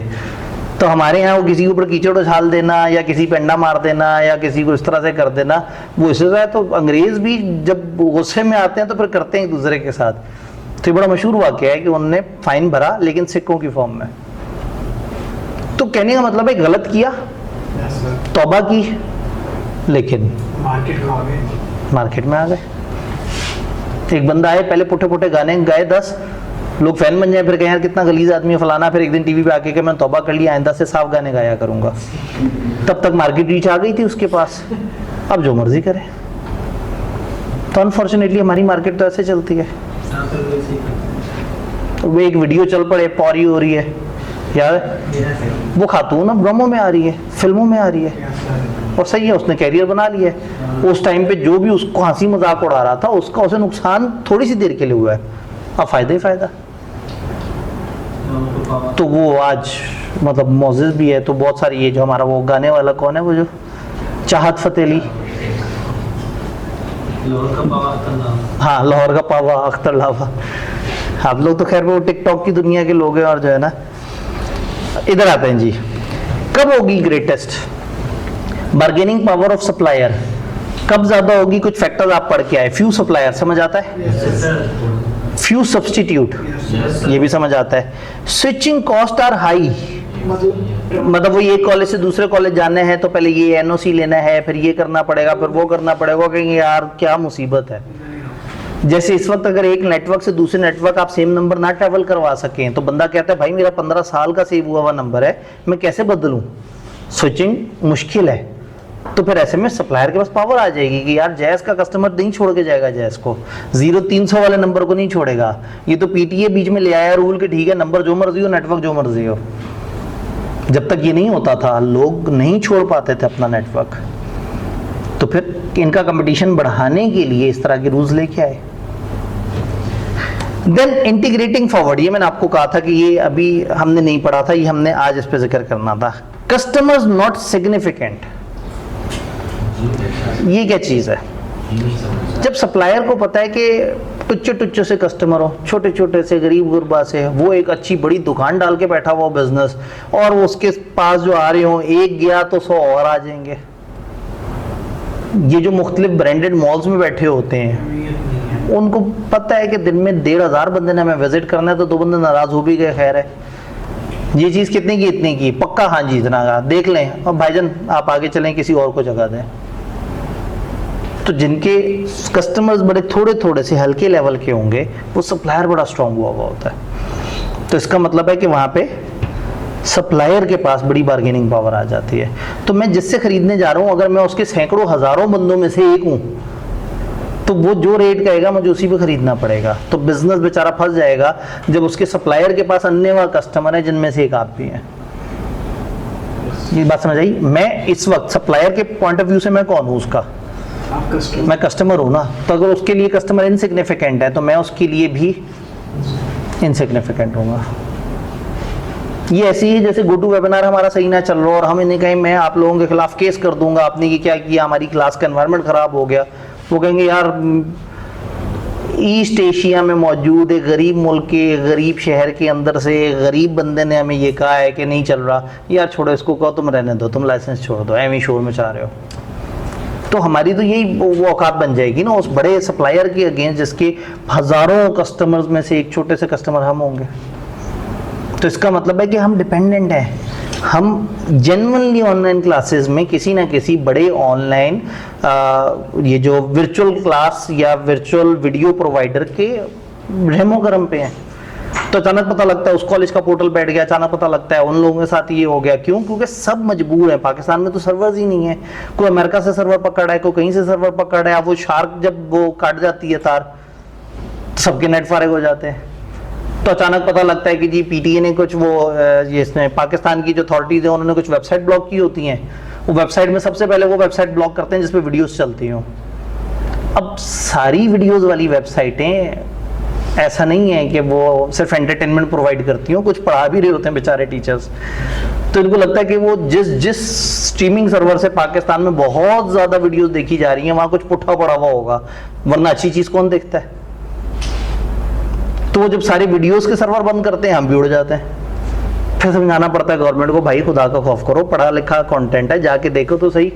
तो हमारे यहाँ वो किसी के ऊपर कीचड़ उछाल देना या किसी पे अंडा मार देना या किसी को इस तरह से कर देना, वो इससे है। तो अंग्रेज भी जब गुस्से में आते हैं तो फिर करते हैं एक दूसरे के साथ। तो ये बड़ा मशहूर वाक़या है कि उन्होंने फाइन भरा, लेकिन सिक्कों की फॉर्म में। तो कहने का मतलब है गलत किया, तौबा की, लेकिन मार्केट में आ गए। एक बंदा आए, पहले पुठे पुठे गाने गाए 10 लोग फैन बन जाए, फिर कहें यार कितना गलीज आदमी है फलाना, फिर एक दिन टीवी पे आके कि मैं तौबा कर लिया, आइंदा से साफ गाने गाया करूंगा। तब तक मार्केट रीच आ गई थी उसके पास, अब जो मर्जी करे। तो अनफॉर्चुनेटली हमारी मार्केट तो ऐसे चलती है। वो एक वीडियो चल पड़े, पौरी हो रही है यार, वो खातून अब ड्रामों में आ रही है, फिल्मों में आ रही है, और सही है, उसने कैरियर बना लिया है। उस टाइम पे जो भी उसको हंसी मजाक उड़ा रहा था, उसका उसे नुकसान थोड़ी सी देर के लिए हुआ है, अब फायदा ही फायदा। तो वो आज मतलब मोजिज भी है। तो बहुत सारी, ये जो हमारा वो गाने वाला कौन है, वो जो चाहत फतेह अली, हाँ लाहौर का पावा अख्तर लावा। आप लोग तो खैर वो टिकटॉक की दुनिया के लोग हैं, और जो है ना, इधर आते हैं जी। कब होगी greatest bargaining power of supplier, कब ज्यादा होगी? कुछ फैक्टर्स आप पढ़ के आए। फ्यू सप्लायर समझ आता है, फ्यू सब्स्टिट्यूट ये भी समझ आता है। स्विचिंग कॉस्ट आर हाई, मतलब वो एक कॉलेज से दूसरे कॉलेज जाने हैं तो पहले ये एनओसी लेना है, फिर ये करना पड़ेगा, फिर वो करना पड़ेगा, कहेंगे यार क्या मुसीबत है। जैसे इस वक्त अगर एक नेटवर्क से दूसरे नेटवर्क आप सेम नंबर ना ट्रैवल करवा सकें, तो बंदा कहता है भाई मेरा 15 साल का सेव हुआ हुआ नंबर है, मैं कैसे बदलूं? स्विचिंग मुश्किल है। तो फिर ऐसे में सप्लायर के पास पावर आ जाएगी कि यार जैस का कस्टमर नहीं छोड़ के जाएगा, जैस को 0300 वाले नंबर को नहीं छोड़ेगा। ये तो पीटीए बीच में ले आया रूल के, ठीक है नंबर जो मर्जी हो, नेटवर्क जो मर्जी हो। जब तक ये नहीं होता था, लोग नहीं छोड़ पाते थे अपना नेटवर्क, तो फिर इनका कंपटीशन बढ़ाने के लिए इस तरह के रूल्स लेके आए। देन इंटीग्रेटिंग फॉरवर्ड, ये मैंने आपको कहा था कि ये अभी हमने नहीं पढ़ा था, ये हमने आज इस पे जिक्र करना था। कस्टमर्स नॉट सिग्निफिकेंट, ये क्या चीज है? जब सप्लायर को पता है कि टुच्चे टुच्चे से कस्टमर हो, छोटे छोटे से गरीब गुरबा से, वो एक अच्छी बड़ी दुकान डाल के बैठा हुआ बिजनेस, और वो उसके पास जो आ रहे हो, एक गया तो 100 और आ जाएंगे। ये जो मुख्तलिफ ब्रांडेड मॉल्स में बैठे होते हैं, उनको पता है कि दिन में 1500 बंदे ने हमें विजिट करना है, तो 2 बंदे नाराज हो भी गए, खैर है। ये चीज़ कितने की? इतने की, पक्का हाँ जी इतना का, देख लें, और भाईजान आप आगे चलें, किसी और को जगह दें। तो जिनके कस्टमर्स बड़े थोड़े थोड़े से हल्के लेवल के होंगे, वो सप्लायर बड़ा स्ट्रॉन्ग हुआ होता है। तो इसका मतलब है कि वहाँ पे सप्लायर के पास बड़ी बार्गेनिंग पावर आ जाती है। तो मैं जिससे खरीदने जा रहा हूँ, अगर मैं उसके सैकड़ों हजारों बंदों में से एक हूँ, तो वो जो रेट कहेगा मुझे उसी पे खरीदना पड़ेगा। तो बिजनेस बेचारा फंस जाएगा जब उसके सप्लायर के पास अन्य व कस्टमर है, जिनमें से एक आप भी हैं। ये बात समझ आई? मैं इस वक्त सप्लायर के पॉइंट ऑफ व्यू से मैं कौन हूँ? उसका मैं कस्टमर हूँ ना। तो अगर उसके लिए कस्टमर इनसिग्निफिकेंट है, तो मैं उसके लिए भी इनसिग्निफिकेंट होगा। ये ऐसी ही जैसे गो टू वेबिनार हमारा सही ना चल रहा और हम इन्हें कहें मैं आप लोगों के खिलाफ केस कर दूंगा, आपने ये क्या किया, हमारी क्लास का एनवायरनमेंट खराब हो गया। वो कहेंगे यार ईस्ट एशिया में मौजूद एक गरीब मुल्क के गरीब शहर के अंदर से गरीब बंदे ने हमें ये कहा है कि नहीं चल रहा, यार छोड़ो इसको, कहो तुम रहने दो, तुम लाइसेंस छोड़ दो, एम शोर में चाह रहे हो। तो हमारी तो यही वो औकात बन जाएगी ना उस बड़े सप्लायर के अगेंस्ट, जिसके हजारों कस्टमर्स में से एक छोटे से कस्टमर हम होंगे। तो इसका मतलब है कि हम डिपेंडेंट हैं। हम जेन्युइनली ऑनलाइन क्लासेस में किसी ना किसी बड़े ऑनलाइन ये जो वर्चुअल क्लास या वर्चुअल वीडियो प्रोवाइडर के रहमो करम पे हैं। तो अचानक पता लगता है उस कॉलेज का पोर्टल बैठ गया, अचानक पता लगता है उन लोगों के साथ ये हो गया। क्यों? क्योंकि सब मजबूर हैं। पाकिस्तान में तो सर्वर्स ही नहीं है, कोई अमेरिका से सर्वर पकड़ है, कोई कहीं से सर्वर पकड़ है। वो शार्क जब वो काट जाती है तार, तो सबके नेट फारिग हो जाते हैं। तो अचानक पता लगता है कि जी पीटीए ने कुछ वो इसने पाकिस्तान की जो अथॉरिटीज है उन्होंने कुछ वेबसाइट ब्लॉक की होती हैं। वो वेबसाइट में सबसे पहले वो वेबसाइट ब्लॉक करते हैं जिसपे वीडियोस चलती हों। अब सारी वीडियोस वाली वेबसाइटें ऐसा नहीं है कि वो सिर्फ एंटरटेनमेंट प्रोवाइड करती हों, कुछ पढ़ा भी रहे होते हैं बेचारे टीचर्स। तो इनको लगता है कि वो जिस स्ट्रीमिंग सर्वर से पाकिस्तान में बहुत ज्यादा वीडियोस देखी जा रही हैं वहां कुछ पुट्ठा पड़ा हुआ होगा, वरना अच्छी चीज कौन देखता है। तो वो जब सारे वीडियोस के सर्वर बंद करते हैं हम भी उड़ जाते हैं। फिर समझाना पड़ता है गवर्नमेंट को, भाई खुदा का खौफ करो, पढ़ा लिखा कंटेंट है, जाके देखो तो सही।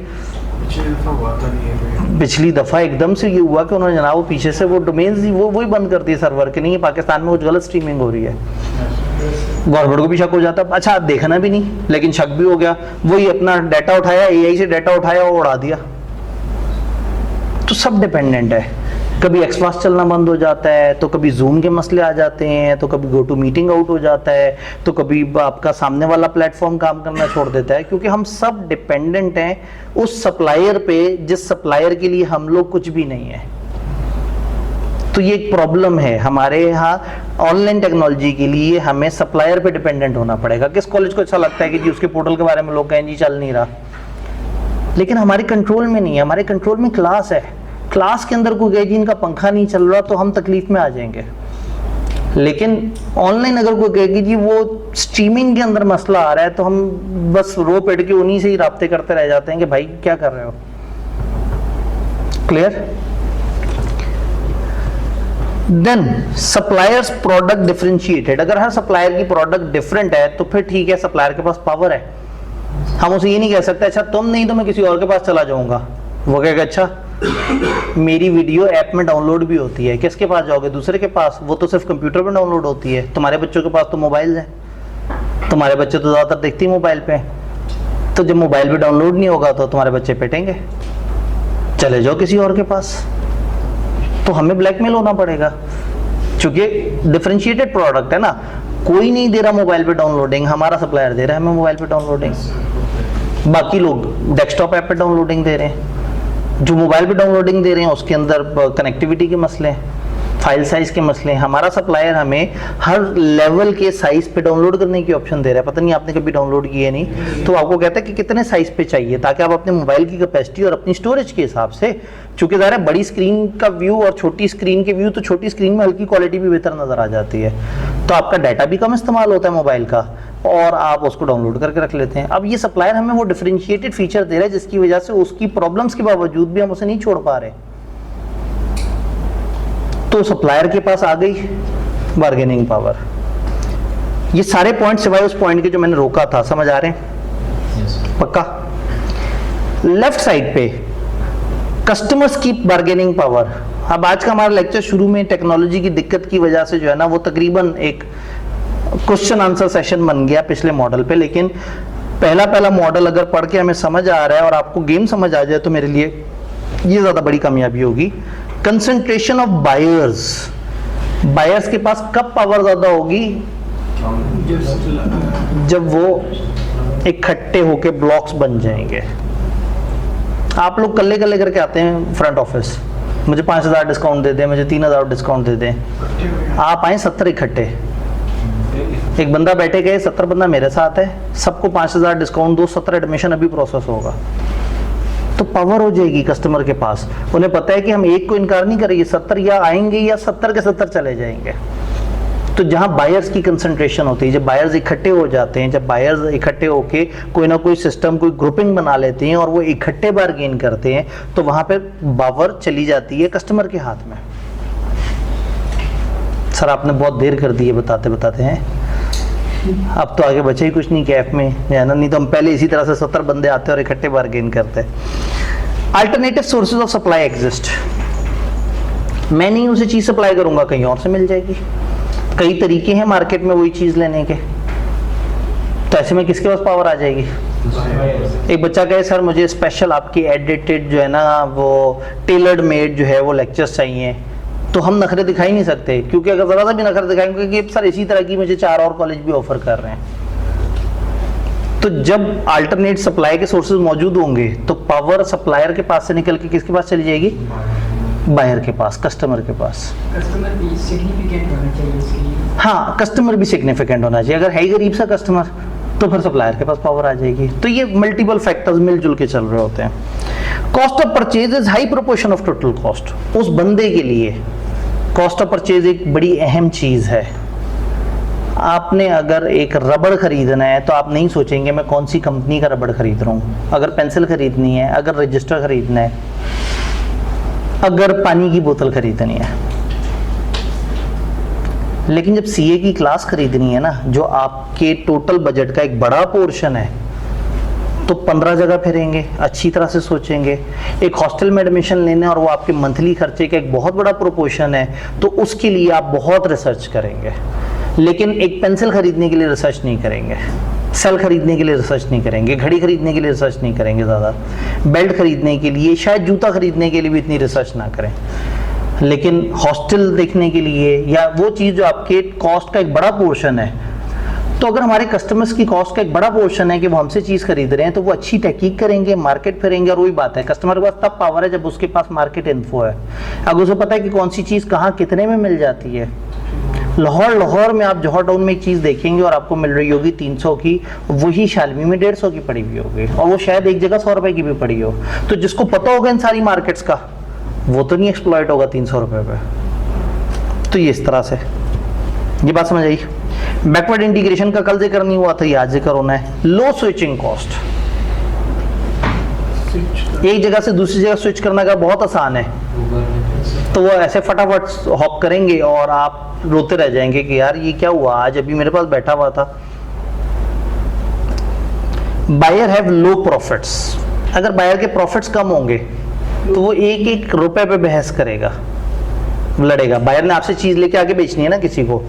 पिछली दफा एकदम से ये हुआ कि उन्होंने जनाब वो पीछे से वो डोमेन्स वो वही बंद कर दिए सर्वर के, नहीं पाकिस्तान में कुछ गलत स्ट्रीमिंग हो रही है। गवर्नमेंट को भी शक हो जाता, अच्छा देखना भी नहीं लेकिन शक भी हो गया, वही अपना डाटा उठाया, एआई से डाटा उठाया और उड़ा दिया। तो सब डिपेंडेंट है, कभी एक्सपास चलना बंद हो जाता है, तो कभी जूम के मसले आ जाते हैं, तो कभी गो टू मीटिंग आउट हो जाता है, तो कभी आपका सामने वाला प्लेटफॉर्म काम करना छोड़ देता है, क्योंकि हम सब डिपेंडेंट हैं उस सप्लायर पे जिस सप्लायर के लिए हम लोग कुछ भी नहीं है। तो ये एक प्रॉब्लम है हमारे यहाँ ऑनलाइन टेक्नोलॉजी के लिए, हमें सप्लायर पे डिपेंडेंट होना पड़ेगा। किस कॉलेज को अच्छा लगता है कि जी उसके पोर्टल के बारे में लोग कहें जी चल नहीं रहा, लेकिन हमारे कंट्रोल में नहीं है। हमारे कंट्रोल में क्लास है, क्लास के अंदर कोई कहे जी इनका पंखा नहीं चल रहा तो हम तकलीफ में आ जाएंगे। लेकिन ऑनलाइन अगर कोई कहेगी जी वो स्ट्रीमिंग के अंदर मसला आ रहा है, तो हम बस रो पेट के उन्हीं से ही राब्ते करते रह जाते हैं कि भाई क्या कर रहे हो। Clear? Then suppliers product differentiated. अगर हर सप्लायर की प्रोडक्ट डिफरेंट है तो फिर ठीक है, सप्लायर के पास पावर है। हम उसे ये नहीं कह सकते अच्छा तुम नहीं तो मैं किसी और के पास चला जाऊंगा। वो कहेगा अच्छा मेरी वीडियो ऐप में डाउनलोड भी होती है, किसके पास जाओगे? दूसरे के पास। वो तो सिर्फ कंप्यूटर पे डाउनलोड होती है, तुम्हारे बच्चों के पास तो मोबाइल है, तुम्हारे बच्चे तो ज़्यादातर देखते ही मोबाइल पे। तो जब मोबाइल पे डाउनलोड नहीं होगा तो तुम्हारे बच्चे पिटेंगे, चले जाओ किसी और के पास। तो हमें ब्लैकमेल होना पड़ेगा, क्योंकि डिफरेंशिएटेड प्रोडक्ट है ना। कोई नहीं दे रहा मोबाइल पे डाउनलोडिंग, हमारा सप्लायर दे रहा है हमें मोबाइल पे डाउनलोडिंग, बाकी लोग डेस्कटॉप ऐप पे डाउनलोडिंग दे रहे हैं। जो मोबाइल पे डाउनलोडिंग दे रहे हैं उसके अंदर कनेक्टिविटी के मसले हैं, फाइल साइज के मसले हैं। हमारा सप्लायर हमें हर लेवल के साइज पे डाउनलोड करने की ऑप्शन दे रहा है। पता नहीं आपने कभी डाउनलोड किया नहीं, तो आपको कहता है कि कितने साइज पे चाहिए, ताकि आप अपने मोबाइल की कैपेसिटी और अपनी स्टोरेज के हिसाब से, चूंकि ज़ाहिर है बड़ी स्क्रीन का व्यू और छोटी स्क्रीन के व्यू, तो छोटी स्क्रीन में हल्की क्वालिटी भी बेहतर नजर आ जाती है, तो आपका डाटा भी कम इस्तेमाल होता है मोबाइल का, और आप उसको डाउनलोड करके रख लेते हैं। अब ये सप्लायर हमें वो डिफरेंशिएटेड फीचर दे रहा है जिसकी वजह से उसकी प्रॉब्लम्स के बावजूद भी हम उसे नहीं छोड़ पा रहे। तो सप्लायर के पास आ गई बार्गेनिंग पावर। ये सारे पॉइंट सिवाय उस पॉइंट के जो मैंने रोका था, समझ आ रहे हैं? पक्का? लेफ्ट साइड पे कस्टमर्स की बार्गेनिंग पावर। अब आज का हमारा लेक्चर शुरू में टेक्नोलॉजी की दिक्कत की वजह से जो है ना, वो तकरीबन एक क्वेश्चन आंसर सेशन बन गया पिछले मॉडल पे, लेकिन पहला मॉडल अगर पढ़ के हमें समझ आ रहा है और आपको गेम समझ आ जाए तो मेरे लिए ये ज़्यादा बड़ी कामयाबी होगी। Concentration of buyers. बायर्स के पास कब पावर ज़्यादा होगी? जब वो इकट्ठे होके ब्लॉक्स बन जाएंगे। आप लोग कल्ले कल्ले करके आते हैं फ्रंट ऑफिस, मुझे 5000 डिस्काउंट दे दें, मुझे 3000 डिस्काउंट दे दें। आप आए 70 इकट्ठे, एक बंदा बैठे गए 70 बंदा मेरे साथ है, सबको 5000 डिस्काउंट दो, 70 एडमिशन अभी प्रोसेस होगा, तो पावर हो जाएगी कस्टमर के पास। उन्हें पता है कि हम एक को इनकार नहीं करेंगे, 70 या आएंगे या 70 के 70 चले जाएंगे। तो जहां बायर्स की कंसंट्रेशन होती है, जब बायर्स इकट्ठे हो जाते हैं, जब बायर्स इकट्ठे होके कोई ना कोई सिस्टम, कोई ग्रुपिंग बना लेते हैं और वो इकट्ठे बार्गेन करते हैं, तो वहां पे पावर चली जाती है कस्टमर के हाथ में। सर आपने बहुत देर कर दी है बताते बताते हैं, अब तो आगे बचे ही कुछ नहीं कैफ में, है ना? नहीं तो हम पहले इसी तरह से 70 बंदे आते और इकट्ठे बार्गेन करते। Alternative sources of supply exist. मैं नहीं उसे चीज सप्लाई करूंगा, कहीं और से मिल जाएगी। कई तरीके हैं मार्केट में वही चीज लेने के, तो ऐसे में किसके पास पावर आ जाएगी? एक बच्चा कहे सर मुझे स्पेशल आपकी एडिटेड जो है ना, वो टेलर्ड मेड जो है वो लेक्चर्स चाहिए, तो हम नखरे दिखा ही नहीं सकते, क्योंकि अगर जरा सा भी नखरे दिखाएंगे कि सर इसी तरह की मुझे 4 और कॉलेज भी ऑफर कर रहे हैं। तो जब अल्टरनेट सप्लाई के सोर्सेज मौजूद होंगे तो पावर सप्लायर के पास से निकल के किसके पास चली जाएगी? बायर के पास, कस्टमर के पास। कस्टमर भी सिग्निफिकेंट होना चाहिए इसके लिए। हाँ, कस्टमर भी सिग्निफिकेंट होना चाहिए। अगर है ही गरीब सा कस्टमर तो फिर सप्लायर के पास पावर आ जाएगी। तो ये मल्टीपल फैक्टर्स मिलजुल के चल रहे होते हैं। Cost of purchase is high proportion of total cost. उस बंदे के लिए कॉस्ट ऑफ परचेज एक बड़ी अहम चीज है। आपने अगर एक रबड़ खरीदना है तो आप नहीं सोचेंगे मैं कौन सी कंपनी का रबड़ खरीद रहा हूँ। अगर पेंसिल खरीदनी है, अगर रजिस्टर खरीदना है, अगर पानी की बोतल खरीदनी है, लेकिन जब सीए की क्लास खरीदनी है ना, जो आपके टोटल बजट का एक बड़ा पोर्शन है, तो 15 जगह फिरेंगे, अच्छी तरह से सोचेंगे। एक हॉस्टल में एडमिशन लेना और वो आपके मंथली खर्चे का एक बहुत बड़ा प्रोपोर्शन है, तो उसके लिए आप बहुत रिसर्च करेंगे। लेकिन एक पेंसिल खरीदने के लिए रिसर्च नहीं करेंगे, सेल खरीदने के लिए रिसर्च नहीं करेंगे, घड़ी खरीदने के लिए रिसर्च नहीं करेंगे, ज़्यादा बेल्ट खरीदने के लिए, शायद जूता खरीदने के लिए भी इतनी रिसर्च ना करें। लेकिन हॉस्टल देखने के लिए या वो चीज़ जो आपके कॉस्ट का एक बड़ा पोर्शन है, तो अगर हमारे कस्टमर्स की कॉस्ट का एक बड़ा पोर्शन है कि वो हमसे चीज़ खरीद रहे हैं, तो वो अच्छी तहकीक करेंगे, मार्केट फिरेंगे। और वही बात है, कस्टमर के पास तब पावर है जब उसके पास मार्केट इन्फो है। अगर उसे पता है कि कौन सी चीज़ कहाँ कितने में मिल जाती है। लाहौर में आप जौहर टाउन में एक चीज़ देखेंगे और आपको मिल रही होगी 300 की, वही शालमी में 150 की पड़ी हुई होगी, और वो शायद एक जगह 100 रुपए की भी पड़ी हो। तो जिसको पता होगा इन सारी मार्केट्स का, वो तो नहीं एक्सप्लॉइट होगा 300 रुपए पे। तो ये इस तरह से, ये बात समझ आई। बैकवर्ड इंटीग्रेशन का कल जिक्र नहीं हुआ था, ये आज जिक्र होना है। लो स्विचिंग कॉस्ट, एक जगह से दूसरी जगह स्विच करना का बहुत आसान है, तो वो ऐसे फटाफट हॉप करेंगे और आप रोते रह जाएंगे कि यार ये क्या हुआ, आज अभी मेरे पास बैठा हुआ था। बायर हैव लो प्रॉफिट्स, अगर बायर के प्रॉफिट्स कम होंगे तो वो एक एक रुपए पे बहस करेगा, लड़ेगा। बायर ने आपसे चीज लेके आगे बेचनी है ना किसी को,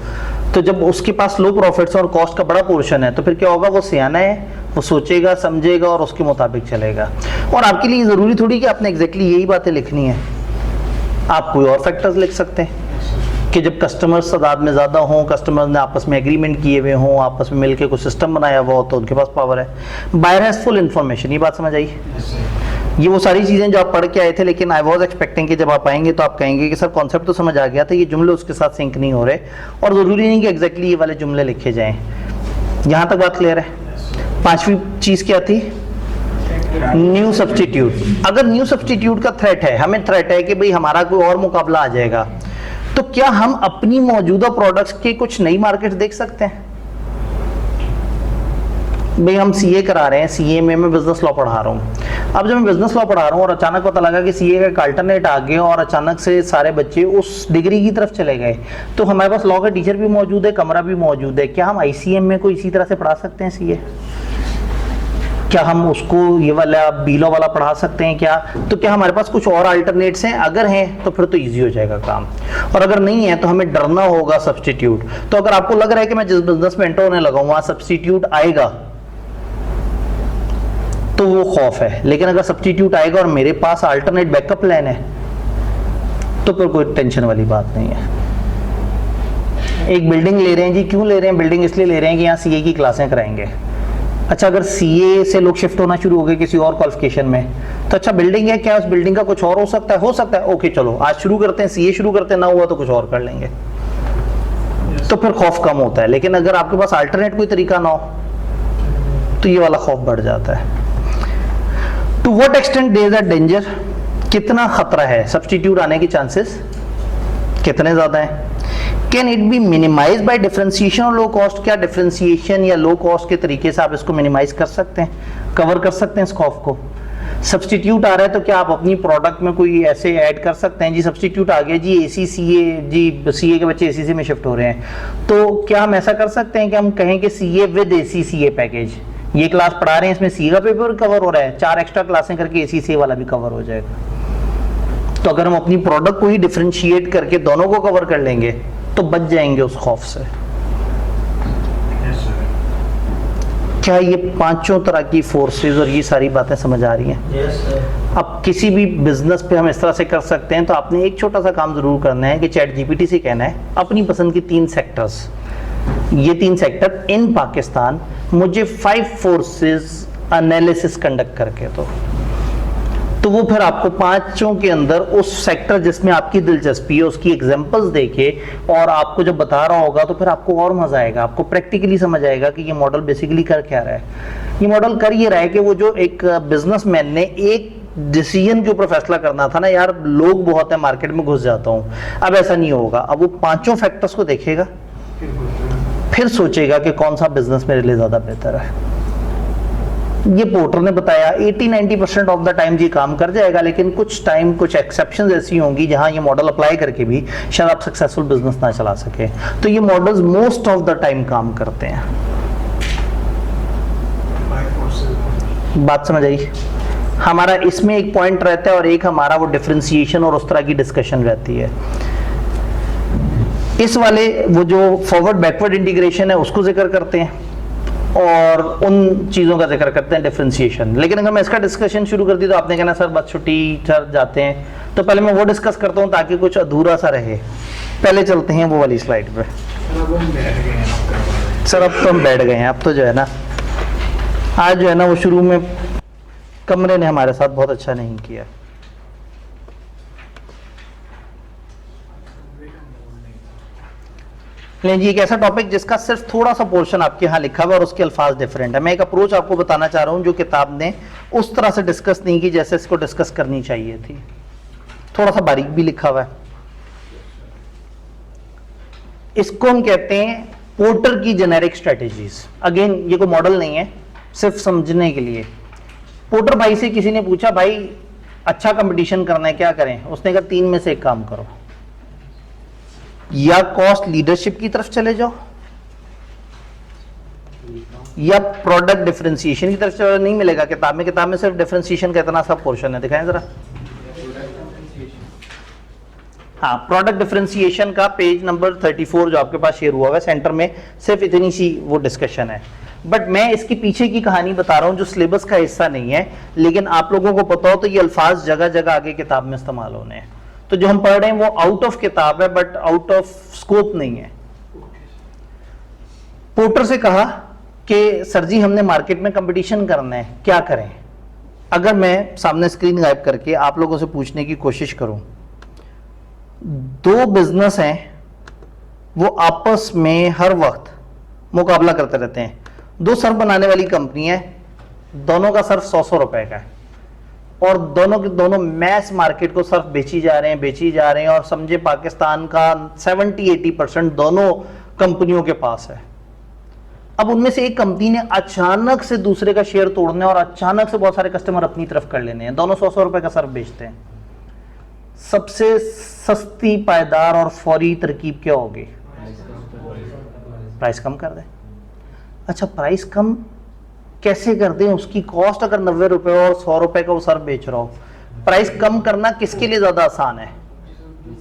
तो जब उसके पास लो प्रॉफिट्स और कॉस्ट का बड़ा पोर्शन है, तो फिर क्या होगा, वो सियाना है, वो सोचेगा समझेगा और उसके मुताबिक चलेगा। और आपके लिए जरूरी थोड़ी कि आपने एग्जैक्टली यही बातें लिखनी है, आप कोई और फैक्टर्स लिख सकते हैं कि जब कस्टमर्स तादाद में ज़्यादा हों, कस्टमर्स ने आपस में एग्रीमेंट किए हुए हों, आपस में मिलकर कुछ सिस्टम बनाया हुआ हो, तो उनके पास पावर है। बायर हैज़ फुल इन्फॉर्मेशन, ये बात समझ आई। ये वो सारी चीज़ें जो आप पढ़ के आए थे, लेकिन आई वॉज एक्सपेक्टिंग कि जब आप आएंगे तो आप कहेंगे कि सर कॉन्सेप्ट तो समझ आ गया था, ये जुमले उसके साथ सिंक नहीं हो रहे, और ज़रूरी नहीं कि एग्जैक्टली ये वाले जुमले लिखे जाएँ। यहाँ तक बात क्लियर है। पांचवी चीज़ क्या थी, न्यू सब्स्टिट्यूट। अगर न्यू सब्स्टिट्यूट का थ्रेट है, हमें थ्रेट है कि भाई हमारा कोई और मुकाबला आ जाएगा, तो क्या हम अपनी मौजूदा प्रोडक्ट्स के कुछ नई मार्केट देख सकते हैं। भाई हम सीए करा रहे हैं, सीए में मैं बिजनेस लॉ पढ़ा रहा हूँ। अब जब मैं बिजनेस लॉ पढ़ा रहा हूँ और अचानक पता लगा कि सीए का एक अल्टरनेट आ गया और अचानक से सारे बच्चे उस डिग्री की तरफ चले गए, तो हमारे पास लॉ का टीचर भी मौजूद है, कमरा भी मौजूद है, क्या हम आईसीएम में कोई इसी तरह से पढ़ा सकते हैं सीए? क्या हम उसको ये वाला बीलो वाला पढ़ा सकते हैं क्या? तो क्या हमारे पास कुछ और अल्टरनेट्स हैं? अगर हैं तो फिर तो इजी हो जाएगा काम, और अगर नहीं है तो हमें डरना होगा सब्स्टिट्यूट। तो अगर आपको लग रहा है कि मैं जिस बिजनेस में एंटर होने लगा हूं वहां सब्स्टिट्यूट आएगा, तो वो खौफ है। लेकिन अगर सब्स्टिट्यूट आएगा और मेरे पास अल्टरनेट बैकअप प्लान है, तो फिर कोई टेंशन वाली बात नहीं है। एक बिल्डिंग ले रहे हैं जी, क्यों ले रहे हैं बिल्डिंग? इसलिए ले रहे हैं कि यहाँ सीए की क्लासें कराएंगे। अच्छा, अगर सीए से लोग शिफ्ट होना शुरू हो गए किसी और क्वालिफिकेशन में, तो अच्छा बिल्डिंग है, क्या उस बिल्डिंग का कुछ और हो सकता है? हो सकता है। ओके चलो आज शुरू करते हैं, सीए शुरू करते हैं, ना हुआ तो कुछ और कर लेंगे, तो फिर खौफ कम होता है। लेकिन अगर आपके पास अल्टरनेट कोई तरीका ना हो, तो ये वाला खौफ बढ़ जाता है। To what extent there is a danger, कितना खतरा है, सब्स्टिट्यूट आने की चांसेस कितने ज्यादा हैं? Can it be minimise by differentiation और लो कॉस्ट, क्या डिफरेंशिएशन या लो कॉस्ट के तरीके से आप इसको मिनिमाइज कर सकते हैं, कवर कर सकते हैं इस खौफ को? सब्स्टिट्यूट आ रहा है तो क्या आप अपनी प्रोडक्ट में कोई ऐसे ऐड कर सकते हैं जी, सब्स्टिट्यूट आ गया जी, एसी सीए जी, सीए के बच्चे एसीसी में शिफ्ट हो रहे हैं, तो क्या हम ऐसा कर सकते हैं कि हम कहें कि CA with AC CA package, ये क्लास पढ़ा रहे हैं इसमें सीए का पेपर कवर हो रहा है, 4 एक्स्ट्रा क्लासें करके एसी सीए वाला भी कवर हो जाएगा। तो अगर हम अपनी प्रोडक्ट को ही डिफरेंशिएट करके दोनों को कवर कर लेंगे, तो बच जाएंगे उस खौफ से। क्या ये पांचों तरह की फोर्सेस और ये सारी बातें समझ आ रही हैं? अब किसी भी बिजनेस पे हम इस तरह से कर सकते हैं, तो आपने एक छोटा सा काम जरूर करना है कि चैट जीपीटी से कहना है अपनी पसंद की 3 सेक्टर्स, ये 3 सेक्टर इन पाकिस्तान मुझे 5 फोर्सेस एनालिसिस कंडक्ट करके दो। तो वो फिर आपको पांचों के अंदर उस सेक्टर जिसमें आपकी दिलचस्पी है उसकी एग्जांपल्स देके और आपको जब बता रहा होगा, तो फिर आपको और मजा आएगा, आपको प्रैक्टिकली समझ आएगा कि ये मॉडल बेसिकली कर क्या रहा है। ये मॉडल कर ये रहा है कि वो जो एक बिजनेसमैन ने एक डिसीजन के ऊपर फैसला करना था ना, यार लोग बहुत है मार्केट में घुस जाता हूँ, अब ऐसा नहीं होगा। अब वो पांचों फैक्टर्स को देखेगा, फिर सोचेगा कि कौन सा बिजनेस मेरे लिए ज्यादा बेहतर है। ये पोर्टर ने बताया 80-90% ऑफ द टाइम ये काम कर जाएगा, लेकिन कुछ टाइम कुछ एक्सेप्शंस ऐसी होंगी जहां ये मॉडल अप्लाई करके भी शायद आप सक्सेसफुल बिजनेस ना चला सके। तो ये models most of the time काम करते हैं। बात समझ आई? हमारा इसमें एक पॉइंट रहता है और एक हमारा वो डिफरेंशिएशन और उस तरह की डिस्कशन रहती है। इस वाले वो जो फॉरवर्ड बैकवर्ड इंटीग्रेशन है उसको जिक्र करते हैं और उन चीज़ों का जिक्र करते हैं डिफरेंशिएशन। लेकिन अगर मैं इसका डिस्कशन शुरू कर दी तो आपने कहना सर बस छुट्टी सर जाते हैं, तो पहले मैं वो डिस्कस करता हूँ ताकि कुछ अधूरा सा रहे। पहले चलते हैं वो वाली स्लाइड पे। सर अब तो हम बैठ गए हैं, अब तो जो है ना आज जो है ना वो शुरू में कमरे ने हमारे साथ बहुत अच्छा नहीं किया। जी एक ऐसा टॉपिक जिसका सिर्फ थोड़ा सा पोर्शन आपके यहाँ लिखा हुआ है और उसके अल्फाज डिफरेंट है। मैं एक अप्रोच आपको बताना चाह रहा हूँ जो किताब ने उस तरह से डिस्कस नहीं की जैसे इसको डिस्कस करनी चाहिए थी। थोड़ा सा बारीक भी लिखा हुआ है। इसको हम कहते हैं पोर्टर की जेनेरिक स्ट्रेटेजीज। अगेन ये कोई मॉडल नहीं है, सिर्फ समझने के लिए। पोर्टर भाई से किसी ने पूछा भाई अच्छा कंपटीशन करना है क्या करें? उसने कहा 3 में से एक काम करो, या कॉस्ट लीडरशिप की तरफ चले जाओ या प्रोडक्ट डिफरेंशिएशन की तरफ चले। नहीं मिलेगा किताब में सिर्फ डिफरेंशिएशन का इतना सा पोर्शन है, दिखाएं जरा। हाँ, प्रोडक्ट डिफरेंशिएशन का पेज नंबर 34 जो आपके पास शेयर हुआ है सेंटर में सिर्फ इतनी सी वो डिस्कशन है। बट मैं इसके पीछे की कहानी बता रहा हूं जो सिलेबस का हिस्सा नहीं है, लेकिन आप लोगों को पता हो तो ये अल्फाज जगह जगह आगे किताब में इस्तेमाल होने हैं। तो जो हम पढ़ रहे हैं वो आउट ऑफ किताब है बट आउट ऑफ स्कोप नहीं है। पोर्टर से कहा कि सर जी हमने मार्केट में कंपटीशन करना है, क्या करें? अगर मैं सामने स्क्रीन गायब करके आप लोगों से पूछने की कोशिश करूं, 2 बिजनेस हैं वो आपस में हर वक्त मुकाबला करते रहते हैं। 2 सर्फ बनाने वाली कंपनी है, दोनों का सर्फ 100 रुपए का है और दोनों के दोनों मैस मार्केट को सर्फ बेची जा रहे हैं और समझे पाकिस्तान का 70-80% दोनों कंपनियों के पास है। अब उनमें से एक कंपनी ने अचानक से दूसरे का शेयर तोड़ने और अचानक से बहुत सारे कस्टमर अपनी तरफ कर लेने हैं। दोनों 100 रुपए का सर्फ बेचते हैं। सबसे सस्ती पायदार और फौरी तरकीब क्या होगी? प्राइस कम कर दें। अच्छा, प्राइस कम कैसे कर दें? उसकी कॉस्ट अगर 90 रुपए और 100 रुपए का वो सर्फ बेच रहा हो, प्राइस कम करना किसके लिए ज्यादा आसान है?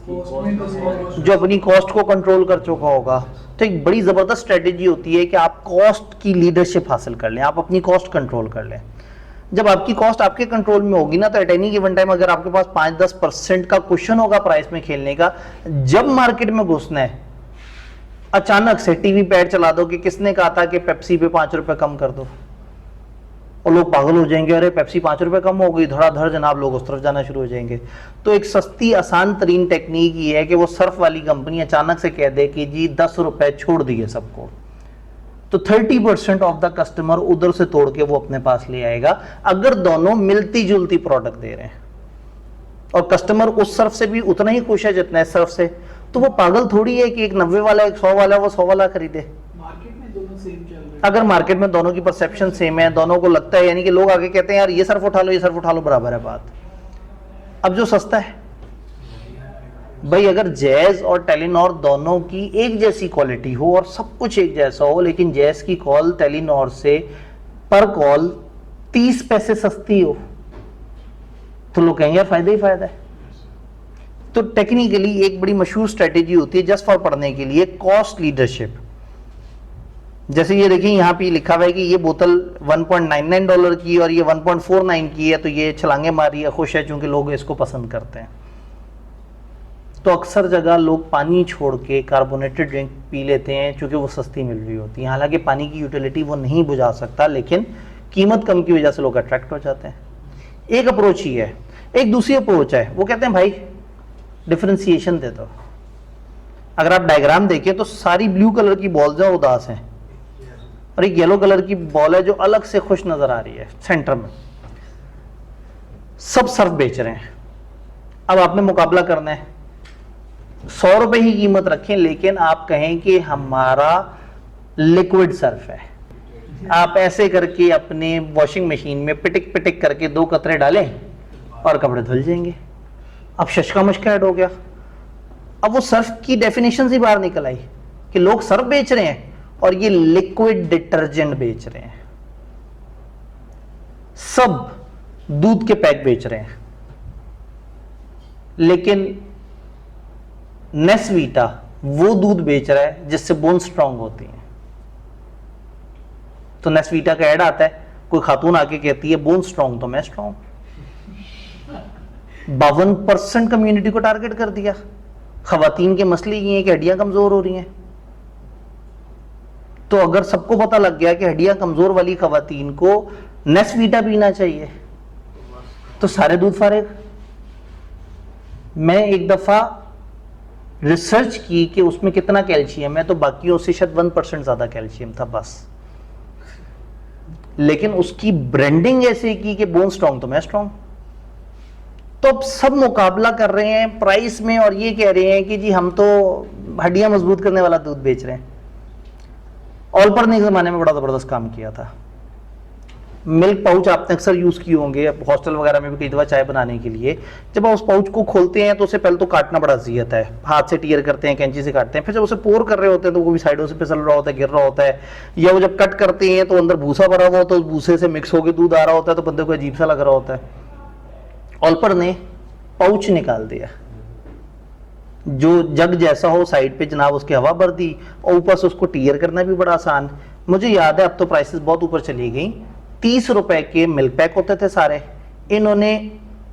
जो अपनी कॉस्ट को कंट्रोल कर चुका होगा। तो एक बड़ी जबरदस्त स्ट्रेटेजी होती है कि आप कॉस्ट की लीडरशिप हासिल कर लें, आप अपनी कॉस्ट कंट्रोल कर लें। जब आपकी कॉस्ट आपके कंट्रोल में होगी ना, तो एट एनी गिवन टाइम अगर आपके पास 5-10% का क्वेश्चन होगा प्राइस में खेलने का, जब मार्केट में घुसना है अचानक से टीवी पे ऐड चला दो कि किसने कहा था कि पेप्सी पे 5 रुपए कम कर दो, और लोग पागल हो जाएंगे, अरे पेप्सी 5 रुपए कम हो गई, धड़ाधड़ जनाब लोग उस तरफ जाना शुरू हो जाएंगे। तो एक सस्ती आसान तरीन टेक्निक ये है कि वो सर्फ वाली कंपनी अचानक से कह दे कि जी 10 रुपए छोड़ दिए सबको, तो 30% ऑफ द कस्टमर उधर से तोड़ के वो अपने पास ले आएगा। अगर दोनों मिलती जुलती प्रोडक्ट दे रहे हैं और कस्टमर उस सर्फ से भी उतना ही खुश है जितना इस सर्फ से, तो वो पागल थोड़ी है कि एक 90 वाला एक 100 वाला वो 100 वाला खरीदे। मार्केट में दोनों सेम चल रहे हैं। अगर मार्केट में दोनों की परसेप्शन सेम है, दोनों को लगता है, यानी कि लोग आगे कहते हैं यार ये सर्फ उठा लो, ये सर्फ उठा लो, बराबर है बात। अब जो सस्ता है भाई, अगर जैज और टेलीनॉर दोनों की एक जैसी क्वालिटी हो और सब कुछ एक जैसा हो, लेकिन जैज की कॉल टेलीनॉर से पर कॉल 30 पैसे सस्ती हो, तो लोग कहेंगे यार फायदा ही फायदा है। तो टेक्निकली एक बड़ी मशहूर स्ट्रेटेजी होती है जस्ट फॉर पढ़ने के लिए, कॉस्ट लीडरशिप। जैसे ये देखिए यहाँ पे लिखा हुआ है कि ये बोतल $1.99 की और ये 1.49 की है, तो ये छलांगे मारी है, खुश है क्योंकि लोग इसको पसंद करते हैं। तो अक्सर जगह लोग पानी छोड़ के कार्बोनेटेड ड्रिंक पी लेते हैं क्योंकि वो सस्ती मिल रही होती है। हालांकि पानी की यूटिलिटी वो नहीं बुझा सकता, लेकिन कीमत कम की वजह से लोग अट्रैक्ट हो जाते हैं। एक अप्रोच ही है। एक दूसरी अप्रोच है, वो कहते हैं भाई डिफरेंशिएशन दे दो। अगर आप डायग्राम देखें तो सारी ब्लू कलर की बॉल्स हैं उदास हैं और एक येलो कलर की बॉल है जो अलग से खुश नजर आ रही है सेंटर में। सब सर्फ बेच रहे हैं। अब आपने मुकाबला करना है, 100 रुपए ही कीमत रखें, लेकिन आप कहें कि हमारा लिक्विड सर्फ है, आप ऐसे करके अपने वॉशिंग मशीन में पिटिक पिटिक करके 2 कतरे डालें और कपड़े धुल जाएंगे। अब शशका मशका ऐड हो गया। अब वो सर्फ की डेफिनेशन से बाहर निकल आई कि लोग सर्फ बेच रहे हैं और ये लिक्विड डिटर्जेंट बेच रहे हैं, सब दूध के पैक बेच रहे हैं। लेकिन नेस्वीटा वो दूध बेच रहा है जिससे बोन स्ट्रांग होती है। तो नेस्वीटा का ऐड आता है, कोई खातून आके कहती है बोन स्ट्रांग तो मैं स्ट्रांग। 52% कम्युनिटी को टारगेट कर दिया। खवातीन के मसले ये हैं कि हड्डियां कमजोर हो रही हैं। तो अगर सबको पता लग गया कि हड्डियां कमजोर वाली खवातीन को नेस्वीटा पीना चाहिए तो सारे दूध फारेग। मैं एक दफा रिसर्च की कि उसमें कितना कैल्शियम है, तो बाकियों से शायद 1% ज्यादा कैल्शियम था बस। लेकिन उसकी ब्रांडिंग ऐसे की कि बोन स्ट्रांग तो मैं स्ट्रांग। तो अब सब मुकाबला कर रहे हैं प्राइस में और ये कह रहे हैं कि जी हम तो हड्डियां मजबूत करने वाला दूध बेच रहे हैं। ऑलपर ने जमाने में बड़ा जबरदस्त काम किया था। मिल्क पाउच आपने अक्सर यूज किए होंगे, हॉस्टल वगैरह में भी कई दफा चाय बनाने के लिए। जब आप उस पाउच को खोलते हैं तो उसे पहले तो काटना बड़ा अजियत है, हाथ से टीयर करते हैं, कैंची से काटते हैं। फिर जब उसे पोर कर रहे होते हैं तो वो भी साइडों से फिसल रहा होता है, गिर रहा होता है। या वो जब कट करते हैं तो अंदर भूसा भरा हुआ होता है, उस भूसे से मिक्स होकर दूध आ रहा होता है, तो बंदे को अजीब सा लग रहा होता है। ऑलपर ने पाउच निकाल दिया जो जग जैसा हो, साइड पे जनाब उसकी हवा भर दी और ऊपर से उसको टीयर करना भी बड़ा आसान। मुझे याद है अब तो प्राइसेस बहुत ऊपर चली गई। 30 रुपए के मिल्क पैक होते थे सारे, इन्होंने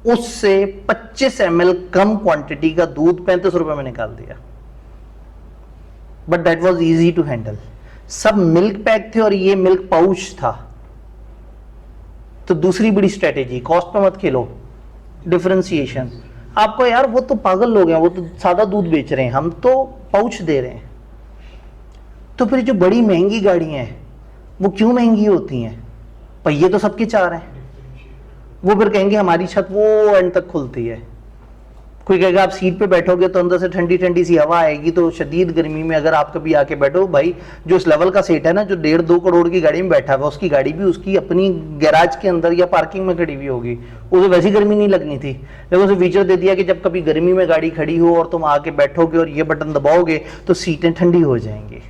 उससे 25 ml कम क्वांटिटी का दूध 35 रुपए में निकाल दिया। But that was easy to handle. सब मिल्क पैक थे और ये मिल्क पाउच था। तो दूसरी बड़ी स्ट्रेटेजी, कॉस्ट पे मत खेलो, डिफरेंशिएशन। आपको यार वो तो पागल लोग हैं, वो तो सादा दूध बेच रहे हैं, हम तो पाउच दे रहे हैं। तो फिर जो बड़ी महंगी गाड़ियां हैं वो क्यों महंगी होती हैं? पहिए तो सबके 4 हैं। वो फिर कहेंगे हमारी छत वो एंड तक खुलती है। कोई कहेगा आप सीट पे बैठोगे तो अंदर से ठंडी ठंडी सी हवा आएगी। तो शदीद गर्मी में अगर आप कभी आके बैठो, भाई जो इस लेवल का सेट है ना, जो 1.5-2 करोड़ की गाड़ी में बैठा हुआ, उसकी गाड़ी भी उसकी अपनी गैराज के अंदर या पार्किंग में खड़ी हुई होगी, उसे वैसी गर्मी नहीं लगनी थी। लेकिन उसे फीचर दे दिया कि जब कभी गर्मी में गाड़ी खड़ी हो और तुम आके बैठोगे और ये बटन दबाओगे तो सीटें ठंडी हो जाएंगी।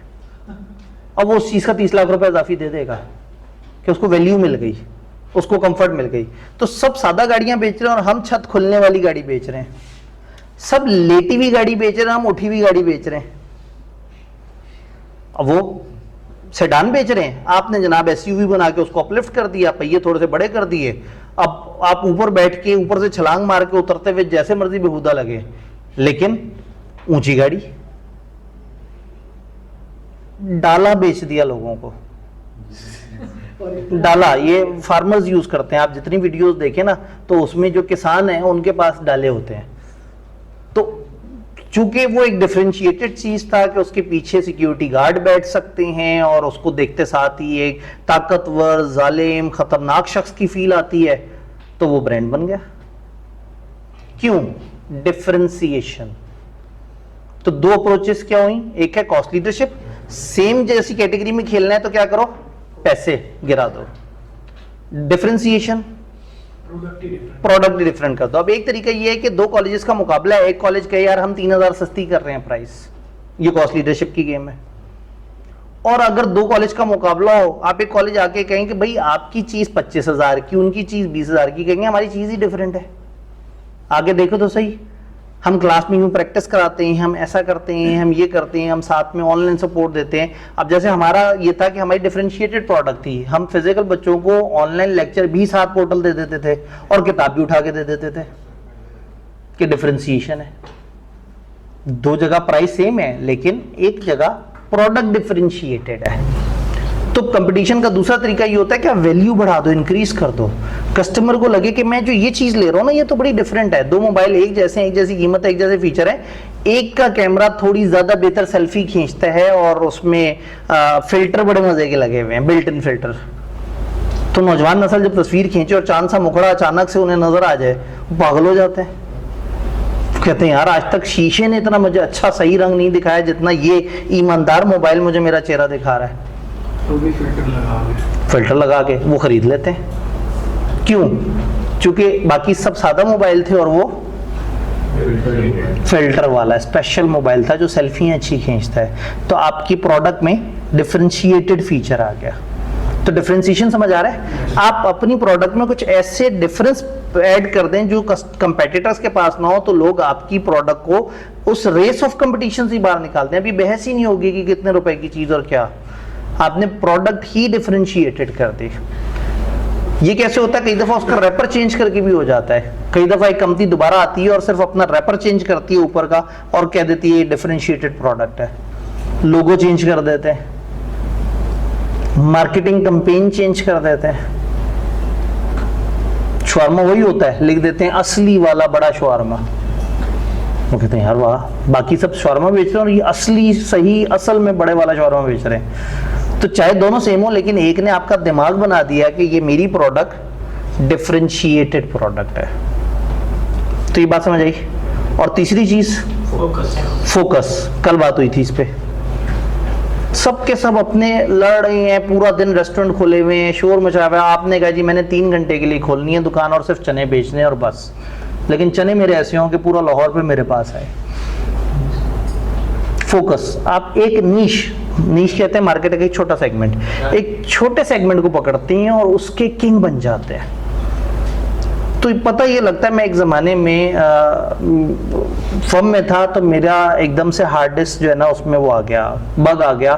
अब वो उस चीज का 30 लाख रुपए इजाफी दे देगा कि उसको वैल्यू मिल गई, उसको कंफर्ट मिल गई। तो सब सादा गाड़ियां बेच रहे हैं और हम छत खुलने वाली गाड़ी बेच रहे हैं। सब लेटी हुई गाड़ी बेच रहे हैं, हम उठी हुई गाड़ी बेच रहे हैं। अब वो सेडान बेच रहे हैं, आपने जनाब एसयूवी बना के उसको अपलिफ्ट कर दिया, पहिए थोड़े से बड़े कर दिए। अब आप ऊपर बैठ के ऊपर से छलांग मार के उतरते हुए जैसे मर्जी बेहुदा लगे, लेकिन ऊंची गाड़ी। डाला बेच दिया लोगों को। डाला ये फार्मर्स यूज करते हैं। आप जितनी वीडियोस देखें ना तो उसमें जो किसान हैं उनके पास डाले होते हैं। तो चूंकि वो एक डिफरेंशिएटेड चीज था कि उसके पीछे सिक्योरिटी गार्ड बैठ सकते हैं और उसको देखते साथ ही एक ताकतवर, जालिम, खतरनाक शख्स की फील आती है, तो वो ब्रांड बन गया। क्यों? डिफरेंशिएशन। तो 2 अप्रोचेस क्या हुई? एक है कॉस्ट लीडरशिप, सेम जैसी कैटेगरी में खेलना है तो क्या करो, पैसे गिरा दो। डिफरेंशिएशन, प्रोडक्ट डिफरेंट कर दो। अब एक तरीका ये है कि 2 कॉलेजेस का मुकाबला है, एक कॉलेज कहे यार हम 3000 सस्ती कर रहे हैं प्राइस, ये कॉस्ट लीडरशिप की गेम है। और अगर 2 कॉलेज का मुकाबला हो, आप एक कॉलेज आके कहें कि भाई आपकी चीज 25,000 की, उनकी चीज 20,000 की, कहेंगे हमारी चीज ही डिफरेंट है। आगे देखो तो सही, हम क्लास में यूं प्रैक्टिस कराते हैं, हम ऐसा करते हैं, हम ये करते हैं, हम साथ में ऑनलाइन सपोर्ट देते हैं। अब जैसे हमारा ये था कि हमारी डिफरेंशिएटेड प्रोडक्ट थी, हम फिजिकल बच्चों को ऑनलाइन लेक्चर भी साथ पोर्टल दे देते थे और किताब भी उठा के दे देते थे कि डिफरेंशिएशन है। 2 जगह प्राइस सेम है लेकिन एक जगह प्रोडक्ट डिफरेंशिएटेड है। तो कंपटीशन का दूसरा तरीका ये होता है कि आप वैल्यू बढ़ा दो, इंक्रीज कर दो, कस्टमर को लगे कि मैं जो ये चीज ले रहा हूं ना ये तो बड़ी डिफरेंट है। 2 मोबाइल एक जैसे हैं, एक जैसी कीमत है, एक जैसे फीचर है। एक का कैमरा थोड़ी ज्यादा बेहतर सेल्फी खींचता है और उसमें फिल्टर बड़े मजे के लगे हुए हैं, बिल्ट इन फिल्टर। तो नौजवान नस्ल जब तस्वीर खींचे और चांद सा मुखड़ा अचानक से उन्हें नजर आ जाए, वो पागल हो जाते हैं। कहते हैं यार आज तक शीशे ने इतना मुझे अच्छा सही रंग नहीं दिखाया जितना ये ईमानदार मोबाइल मुझे मेरा चेहरा दिखा रहा है। तो भी फिल्टर लगा के वो खरीद लेते हैं। क्यों? क्योंकि बाकी सब सादा मोबाइल थे और वो फिल्टर वाला स्पेशल मोबाइल था जो सेल्फी अच्छी खींचता है। तो आपकी प्रोडक्ट में डिफरेंशिएटेड फीचर आ गया। तो डिफरेंशिएशन समझ आ रहा है? आप अपनी प्रोडक्ट में कुछ ऐसे डिफरेंस ऐड कर दें जो कंपेटिटर्स के पास ना हो, तो लोग आपकी प्रोडक्ट को उस रेस ऑफ कंपटीशन से बाहर निकालते हैं। अभी बहस ही नहीं होगी कि कितने रुपए की चीज और क्या, आपने प्रोडक्ट ही डिफरेंशिएटेड कर दी। ये कैसे होता है? कई दफा उसका रैपर चेंज करके भी हो जाता है। कई दफा एक कंपनी दोबारा आती है और सिर्फ अपना रैपर चेंज करती है ऊपर का और कह देती है डिफरेंशिएटेड प्रोडक्ट है। लोगो चेंज कर देते हैं, मार्केटिंग कैंपेन चेंज कर देते हैं। शवारमा वही होता है, लिख देते हैं असली वाला बड़ा शवारमा। वो कहते हैं यार वाह, बाकी सब शवारमा बेच रहे हैं और ये असली सही असल में बड़े वाला शवारमा बेच रहे हैं। तो चाहे दोनों सेम हो, लेकिन एक ने आपका दिमाग बना दिया कि ये मेरी प्रोडक्ट डिफरेंशिएटेड प्रोडक्ट है। तो ये बात समझ आई। और तीसरी चीज फोकस। कल बात हुई थी इस पे। सब के सब अपने लड़ रहे हैं, पूरा दिन रेस्टोरेंट खोले हुए हैं, शोर मचा हुआ है। आपने कहा जी मैंने 3 घंटे के लिए खोलनी है दुकान और सिर्फ चने बेचने और बस। लेकिन चने मेरे ऐसे हों कि पूरा लाहौर पे मेरे पास है। फोकस। आप एक नीश कहते हैं मार्केट का एक छोटा सेगमेंट, एक छोटे सेगमेंट को पकड़ते हैं और उसके किंग बन जाते हैं। तो पता ये लगता है, मैं एक ज़माने में फर्म में था तो मेरा एकदम से हार्ड डिस्क जो है ना उसमें वो आ गया, बग आ गया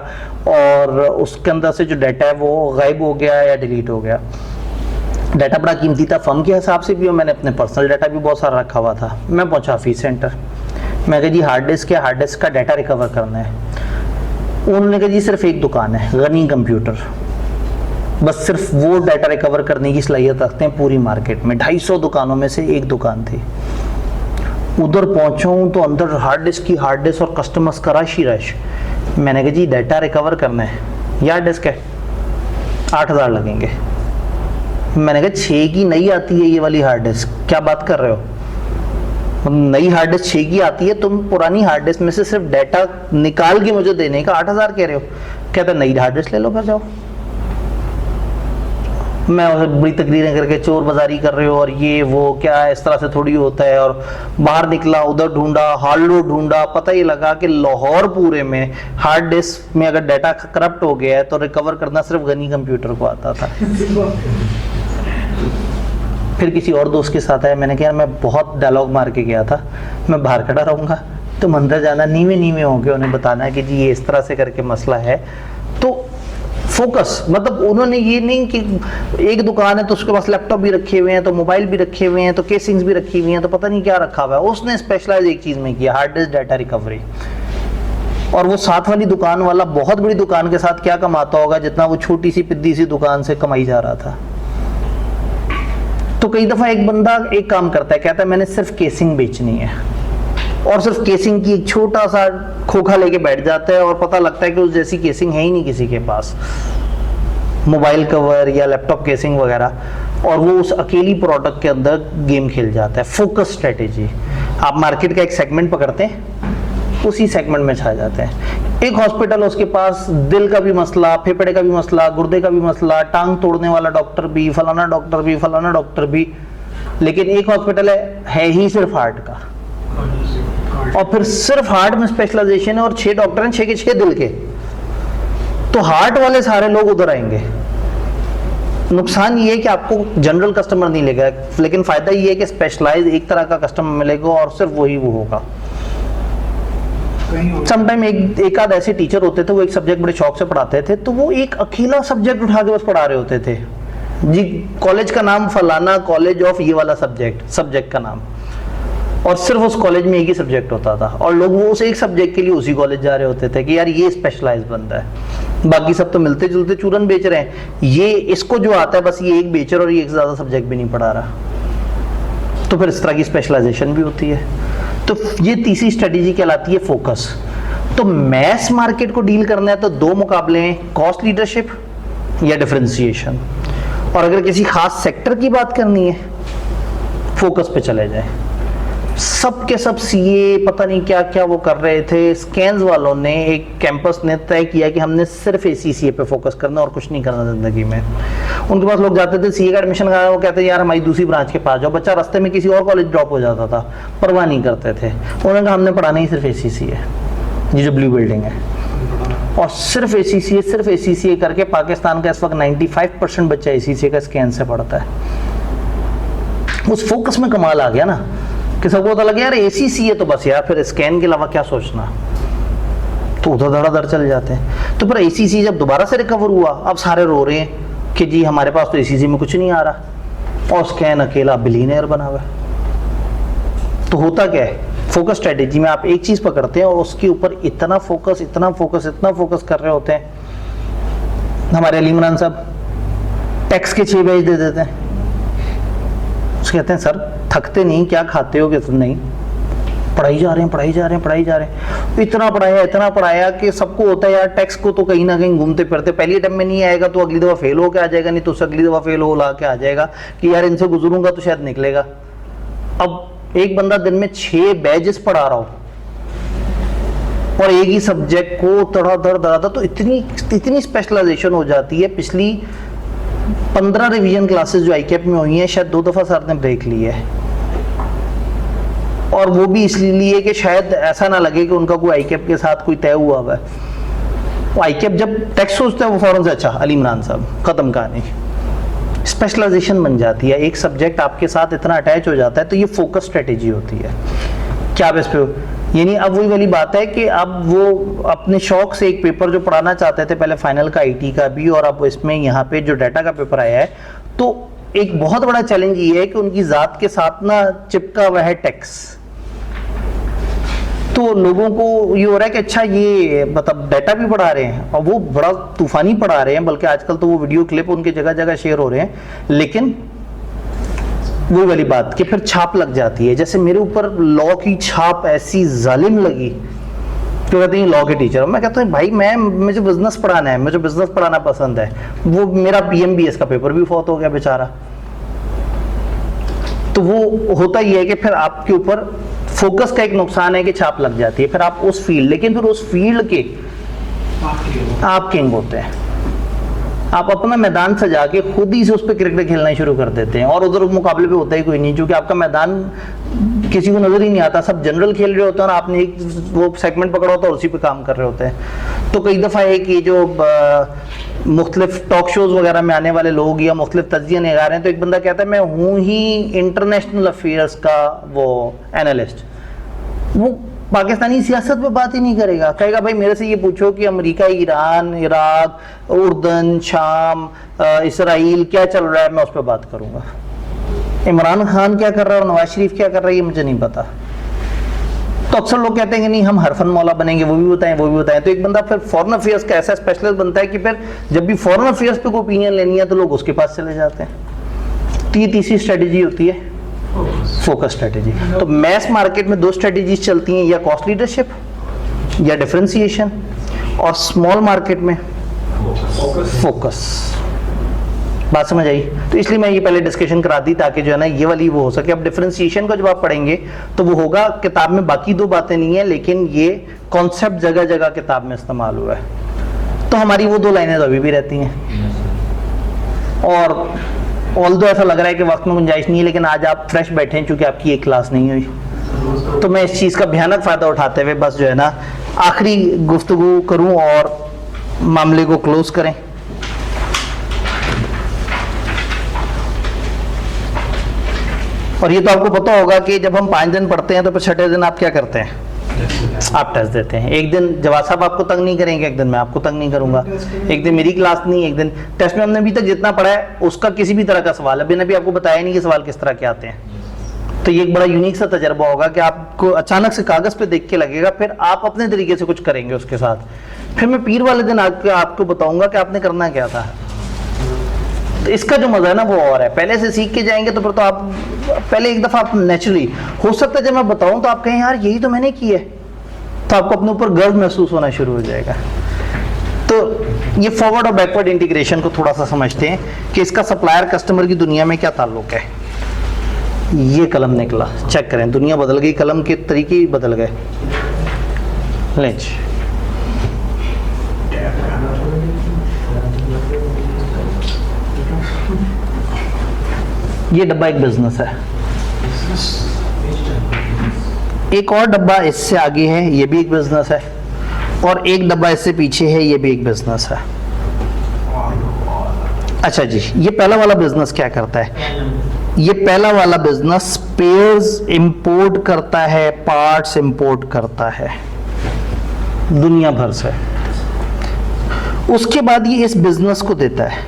और उसके अंदर से जो डाटा है वो गायब हो गया या डिलीट हो गया। डाटा बड़ा कीमती था फर्म के हिसाब से भी और मैंने अपने पर्सनल डाटा भी बहुत सारा रखा हुआ था। मैं पहुंचा ऑफिस सेंटर, मैं कहा जी हार्ड डिस्क है, हार्ड डिस्क का डाटा रिकवर करना है। उन्होंने कहा जी सिर्फ एक दुकान है गनी कंप्यूटर, बस सिर्फ वो डाटा रिकवर करने की सलाहियत रखते हैं पूरी मार्केट में। 250 दुकानों में से एक दुकान थी। उधर पहुंचा हूं तो अंदर हार्ड डिस्क और कस्टमर्स का रश ही रश। मैंने कहा जी डाटा रिकवर करना है, ये हार्ड डिस्क है 8000 लगेंगे। मैंने कहा 6 की नई आती है ये वाली हार्ड डिस्क, क्या बात कर रहे हो? नई हार्ड डिस्क 6 की आती है, तुम पुरानी हार्ड डिस्क में से सिर्फ डाटा निकाल के मुझे देने का 8000 कह रहे हो। कहता नई हार्ड डिस्क ले लो फिर जाओ। मैं बड़ी तकरीरें करके चोर बाजारी कर रहे हो और ये वो, क्या इस तरह से थोड़ी होता है। और बाहर निकला, उधर ढूंढा, हार्डलो ढूंढा, पता ही लगा कि लाहौर पूरे में हार्ड डिस्क में अगर डाटा करप्ट हो गया है तो रिकवर करना सिर्फ गनी कंप्यूटर को आता था। फिर किसी और दोस्त के साथ आया, मैंने कहा मैं बहुत डायलॉग मार के गया था, मैं बाहर खड़ा रहूँगा, तुम अंदर जाना, नीवे होके उन्हें बताना है कि जी ये इस तरह से करके मसला है। तो फोकस मतलब उन्होंने ये नहीं कि एक दुकान है तो उसके पास लैपटॉप भी रखे हुए हैं, तो मोबाइल भी रखे हुए हैं, तो केसिंग्स भी रखी हुई हैं, तो पता नहीं क्या रखा हुआ है। उसने स्पेशलाइज एक चीज़ में किया, हार्ड डिस्क डाटा रिकवरी। और वो साथ वाली दुकान वाला बहुत बड़ी दुकान के साथ क्या कमाता होगा जितना वो छोटी सी पिद्दी सी दुकान से कमाई जा रहा था। तो कई दफ़ा एक बंदा एक काम करता है, कहता है मैंने सिर्फ केसिंग बेचनी है और सिर्फ केसिंग की एक छोटा सा खोखा लेके बैठ जाता है और पता लगता है कि उस जैसी केसिंग है ही नहीं किसी के पास, मोबाइल कवर या लैपटॉप केसिंग वगैरह, और वो उस अकेली प्रोडक्ट के अंदर गेम खेल जाता है। Focus strategy. आप मार्केट का एक सेगमेंट पकड़ते हैं, उसी सेगमेंट में छा जाते हैं। एक हॉस्पिटल, उसके पास दिल का भी मसला, फेफड़े का भी मसला, गुर्दे का भी मसला, टांग तोड़ने वाला डॉक्टर भी, फलाना डॉक्टर भी, लेकिन एक हॉस्पिटल है ही सिर्फ हार्ट का, और फिर सिर्फ हार्ट में स्पेशलाइजेशन है और 6 डॉक्टर हैं, 6 के 6 दिल के। तो हार्ट वाले सारे लोग उधर आएंगे। नुकसान ये है कि आपको जनरल कस्टमर नहीं लेगा, लेकिन फायदा ये है कि स्पेशलाइज एक तरह का कस्टमर मिलेगा और सिर्फ वही वो होगा। समटाइम एक आध ऐसे टीचर होते थे, वो एक सब्जेक्ट बड़े शौक से पढ़ाते थे, तो वो एक अकेला सब्जेक्ट उठा के बस पढ़ा रहे होते थे जी, कॉलेज का नाम फलाना कॉलेज ऑफ ये वाला सब्जेक्ट का नाम, और सिर्फ उस कॉलेज में एक ही सब्जेक्ट होता था और लोग वो उस एक सब्जेक्ट के लिए उसी कॉलेज जा रहे होते थे कि यार ये स्पेशलाइज बंदा है, बाकी सब तो मिलते जुलते चूरन बेच रहे हैं, ये इसको जो आता है बस ये एक बेच रहा और ये एक ज़्यादा सब्जेक्ट भी नहीं पढ़ा रहा। तो फिर इस तरह की स्पेशलाइजेशन भी होती है। तो ये तीसरी स्ट्रेटेजी कहलाती है फोकस। तो मैस मार्केट को डील करना है तो 2 मुकाबले हैं, कॉस्ट लीडरशिप या डिफरेंशिएशन। और अगर किसी खास सेक्टर की बात करनी है, फोकस पे चले जाए। सब के सब सीए पता नहीं क्या क्या वो कर रहे थे। स्कैन्स वालों ने, एक कैंपस ने तय किया कि हमने सिर्फ एसीसीए पे फोकस करना और कुछ नहीं करना ज़िंदगी में। उनके पास लोग जाते थे सीए का एडमिशन कराने, वो कहते यार हमारी दूसरी ब्रांच के पास जाओ, बच्चा रास्ते में किसी और कॉलेज ड्रॉप हो जाता था, परवाह नहीं करते थे। उन्होंने कहा हमने पढ़ाना ही सिर्फ एसीसीए, ये जो ब्लू बिल्डिंग है, और सिर्फ एसीसीए करके पाकिस्तान का इस वक्त 95% बच्चा एसीसीए का स्कैन से पढ़ता है। उस फोकस में कमाल आ गया ना कि सबको पता लगा यार एसीसीए तो बस यार, फिर स्कैन के अलावा क्या सोचना, तो उधर धड़ाधड़ चले जाते हैं। तो फिर एसीसीए जब दोबारा से रिकवर हुआ, अब सारे रो रहे हैं कि जी हमारे पास तो एसीसीए में कुछ नहीं आ रहा, और स्कैन अकेला बिलियनियर बना हुआ है। तो होता क्या है, फोकस स्ट्रेटेजी में आप एक चीज पकड़ते हैं और उसके ऊपर इतना फोकस कर रहे होते हैं। हमारे अली इमरान साहब टैक्स के 6 पेज दे देते हैं, उसके कहते हैं सर थकते नहीं, क्या खाते हो, कि नहीं, पढ़ाई जा रहे हैं। इतना पढ़ाया कि सबको होता है यार टैक्स को तो कहीं ना कहीं घूमते फिरते, पहली अटेम्प्ट में नहीं आएगा तो अगली दफा फेल हो के आ जाएगा, नहीं तो अगली दफा फेल हो ला के आ जाएगा कि यार इनसे गुजरूंगा तो शायद निकलेगा। अब एक बंदा दिन में 6 बैचेस पढ़ा रहा हो और एक ही सब्जेक्ट को धड़ाधड़, तो इतनी स्पेशलाइजेशन हो जाती है। पिछली 15 रिवीजन क्लासेस जो आईकेप में हुई हैं, शायद 2 दफा सर ने ब्रेक ली है, और वो भी इसलिए कि शायद ऐसा ना लगे कि उनका कोई आईकेप के साथ कोई तय हुआ है। वो आईकेप जब टेक्स्ट सोचता है वो फौरन से अच्छा अली इमरान साहब, खत्म कहानी। स्पेशलाइजेशन बन जाती है, एक सब्जेक्ट आपके साथ इतना अटैच हो जाता है, तो ये फोकस स्ट्रेटेजी होती है। क्या आप इस पे, यानी अब वही वाली बात है कि अब वो अपने शौक से एक पेपर जो पढ़ाना चाहते थे पहले फाइनल का आईटी का भी, और अब इसमें यहाँ पे जो डाटा का पेपर आया है, तो एक बहुत बड़ा चैलेंज ये है कि उनकी जात के साथ ना चिपका हुआ है टैक्स। तो लोगों को ये हो रहा है कि अच्छा ये मतलब डाटा भी पढ़ा रहे हैं, और वो बड़ा तूफानी पढ़ा रहे हैं, बल्कि आजकल तो वो वीडियो क्लिप उनके जगह जगह शेयर हो रहे हैं, लेकिन वही वाली बात कि फिर छाप लग जाती है। जैसे मेरे ऊपर लॉ की छाप ऐसी जालिम लगी, तो कहते हैं लॉ के टीचर, मैं कहता हूँ भाई मुझे बिजनेस पढ़ाना है, मुझे बिजनेस पढ़ाना पसंद है। वो मेरा पीएमबीएस का पेपर भी फौत हो गया बेचारा। तो वो होता ही है कि फिर आपके ऊपर फोकस का एक नुकसान है कि छाप लग जाती है, फिर आप उस फील्ड, लेकिन फिर उस फील्ड के आप किंग होते हैं। आप अपना मैदान सजा के खुद ही से उस पर क्रिकेट खेलना शुरू कर देते हैं, और उधर मुकाबले पे होता ही कोई नहीं, क्योंकि आपका मैदान किसी को नजर ही नहीं आता, सब जनरल खेल रहे होते हैं और आपने एक वो सेगमेंट पकड़ा होता है और उसी पे काम कर रहे होते हैं। तो कई दफ़ा है कि जो मुख्तलिफ टॉक शोज वगैरह में आने वाले लोग या मुख्तलिफ तज्जिया निगार हैं, तो एक बंदा कहता है मैं हूँ ही इंटरनेशनल अफेयर्स का वो एनालिस्ट, वो पाकिस्तानी सियासत पे बात ही नहीं करेगा, कहेगा भाई मेरे से ये पूछो कि अमेरिका, ईरान, इराक, उर्दन, शाम, इसराइल क्या चल रहा है, मैं उस पर बात करूंगा। इमरान खान क्या कर रहा है और नवाज शरीफ क्या कर रहा है ये मुझे नहीं पता। तो अक्सर लोग कहते हैं कि नहीं हम हरफन मौला बनेंगे, वो भी बताएं। तो एक बंदा फिर फॉरेन अफेयर्स का ऐसा स्पेशलिस्ट बनता है कि फिर जब भी फॉरेन अफेयर्स पे कोई ओपिनियन लेनी है तो लोग उसके पास चले जाते हैं। तो ये तीसरी स्ट्रेटेजी होती है फोकस स्ट्रेटेजी। तो मैस मार्केट में 2 स्ट्रेटेजीज चलती हैं, या कॉस्ट लीडरशिप या डिफरेंशिएशन, और स्मॉल मार्केट में फोकस। बात समझ आई? तो इसलिए मैं ये पहले डिस्कशन करा दी ताकि जो है ना ये वाली वो हो सके। अब डिफरेंशिएशन को जब आप पढ़ेंगे तो वो होगा किताब में, बाकी 2 बातें नहीं है, लेकिन ये कॉन्सेप्ट जगह जगह किताब में इस्तेमाल हुआ है। तो हमारी वो 2 लाइनें तो अभी भी रहती हैं, और ऑल्दो ऐसा लग रहा है कि वक्त में गुंजाइश नहीं है, लेकिन आज आप फ्रेश बैठे हैं चूंकि आपकी एक क्लास नहीं हुई, तो मैं इस चीज़ का भयानक फ़ायदा उठाते हुए बस जो है ना आखिरी गुफ्तगू करूं और मामले को क्लोज करें। और ये तो आपको पता होगा कि जब हम 5 दिन पढ़ते हैं तो फिर 6ठे दिन आप क्या करते हैं, आप टेस्ट देते हैं। एक दिन जवाब साहब आपको तंग नहीं करेंगे, एक दिन मैं आपको तंग नहीं करूंगा, एक दिन मेरी क्लास नहीं, एक दिन टेस्ट में हमने अभी तक जितना पढ़ा है उसका किसी भी तरह का सवाल अभी भी आपको बताया नहीं कि सवाल किस तरह के आते हैं। तो ये एक बड़ा यूनिक सा तजर्बा होगा कि आपको अचानक से कागज पे देख के लगेगा, फिर आप अपने तरीके से कुछ करेंगे उसके साथ। फिर मैं पीर वाले दिन आपको बताऊंगा कि आपने करना क्या था। तो इसका जो मजा है ना वो और है, पहले से सीख के जाएंगे तो फिर तो आप पहले एक दफा आप नेचुरली, हो सकता है जब मैं बताऊं तो आप कहें यार यही तो मैंने किया है, तो आपको अपने ऊपर गर्व महसूस होना शुरू हो जाएगा। तो ये फॉरवर्ड और बैकवर्ड इंटीग्रेशन को थोड़ा सा समझते हैं कि इसका सप्लायर कस्टमर की दुनिया में क्या ताल्लुक है। ये कलम निकला, चेक करें, दुनिया बदल गई, कलम के तरीके ही बदल गए। लें जी। ये डब्बा एक बिजनेस है, एक और डब्बा इससे आगे है, ये भी एक बिजनेस है, और एक डब्बा इससे पीछे है, ये भी एक बिजनेस है। अच्छा जी, ये पहला वाला बिजनेस क्या करता है? ये पहला वाला बिजनेस स्पेयर्स इंपोर्ट करता है, पार्ट्स इंपोर्ट करता है दुनिया भर से। उसके बाद ये इस बिजनेस को देता है,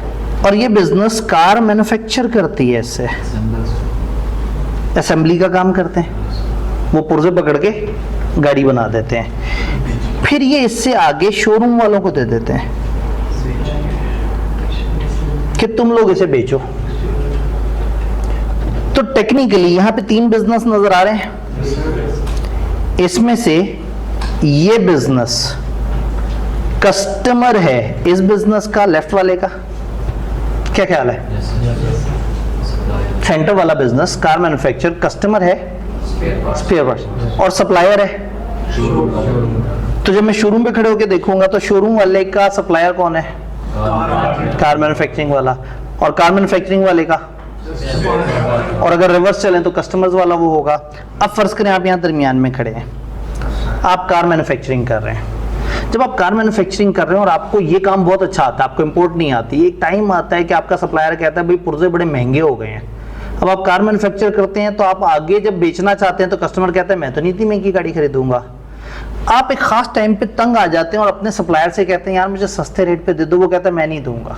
और ये बिजनेस कार मैन्युफैक्चर करती है, इससे असेंबली का काम करते हैं, वो पुर्जे पकड़ के गाड़ी बना देते हैं, फिर ये इससे आगे शोरूम वालों को दे देते हैं कि तुम लोग इसे बेचो। तो टेक्निकली यहां पे 3 बिजनेस नजर आ रहे हैं। इसमें से ये बिजनेस कस्टमर है इस बिजनेस का, लेफ्ट वाले का, क्या ख्याल है? सेंटर वाला बिजनेस कार मैन्युफैक्चर, कस्टमर है स्पेयर पार्ट्स, और सप्लायर है। तो जब मैं शोरूम पे खड़े होकर देखूंगा तो शोरूम वाले का सप्लायर कौन है? कार मैन्युफैक्चरिंग वाला, और कार मैन्युफैक्चरिंग वाले का, और अगर रिवर्स चलें तो कस्टमर्स वाला वो होगा। अब फर्ज करें आप यहाँ दरमियान में खड़े हैं, आप कार मैन्युफैक्चरिंग कर रहे हैं। जब आप कार मैन्युफैक्चरिंग कर रहे हैं और आपको ये काम बहुत अच्छा आता है, आपको इंपोर्ट नहीं आती, एक टाइम आता है कि आपका सप्लायर कहता है भाई पुर्जे बड़े महंगे हो गए हैं। अब आप कार मैन्युफैक्चर करते हैं तो आप आगे जब बेचना चाहते हैं तो कस्टमर कहता है मैं तो नहीं इतनी महंगी गाड़ी खरीदूंगा। आप एक खास टाइम पे तंग आ जाते हैं और अपने सप्लायर से कहते हैं यार मुझे सस्ते रेट पे दे दो, वो कहता है मैं नहीं दूंगा।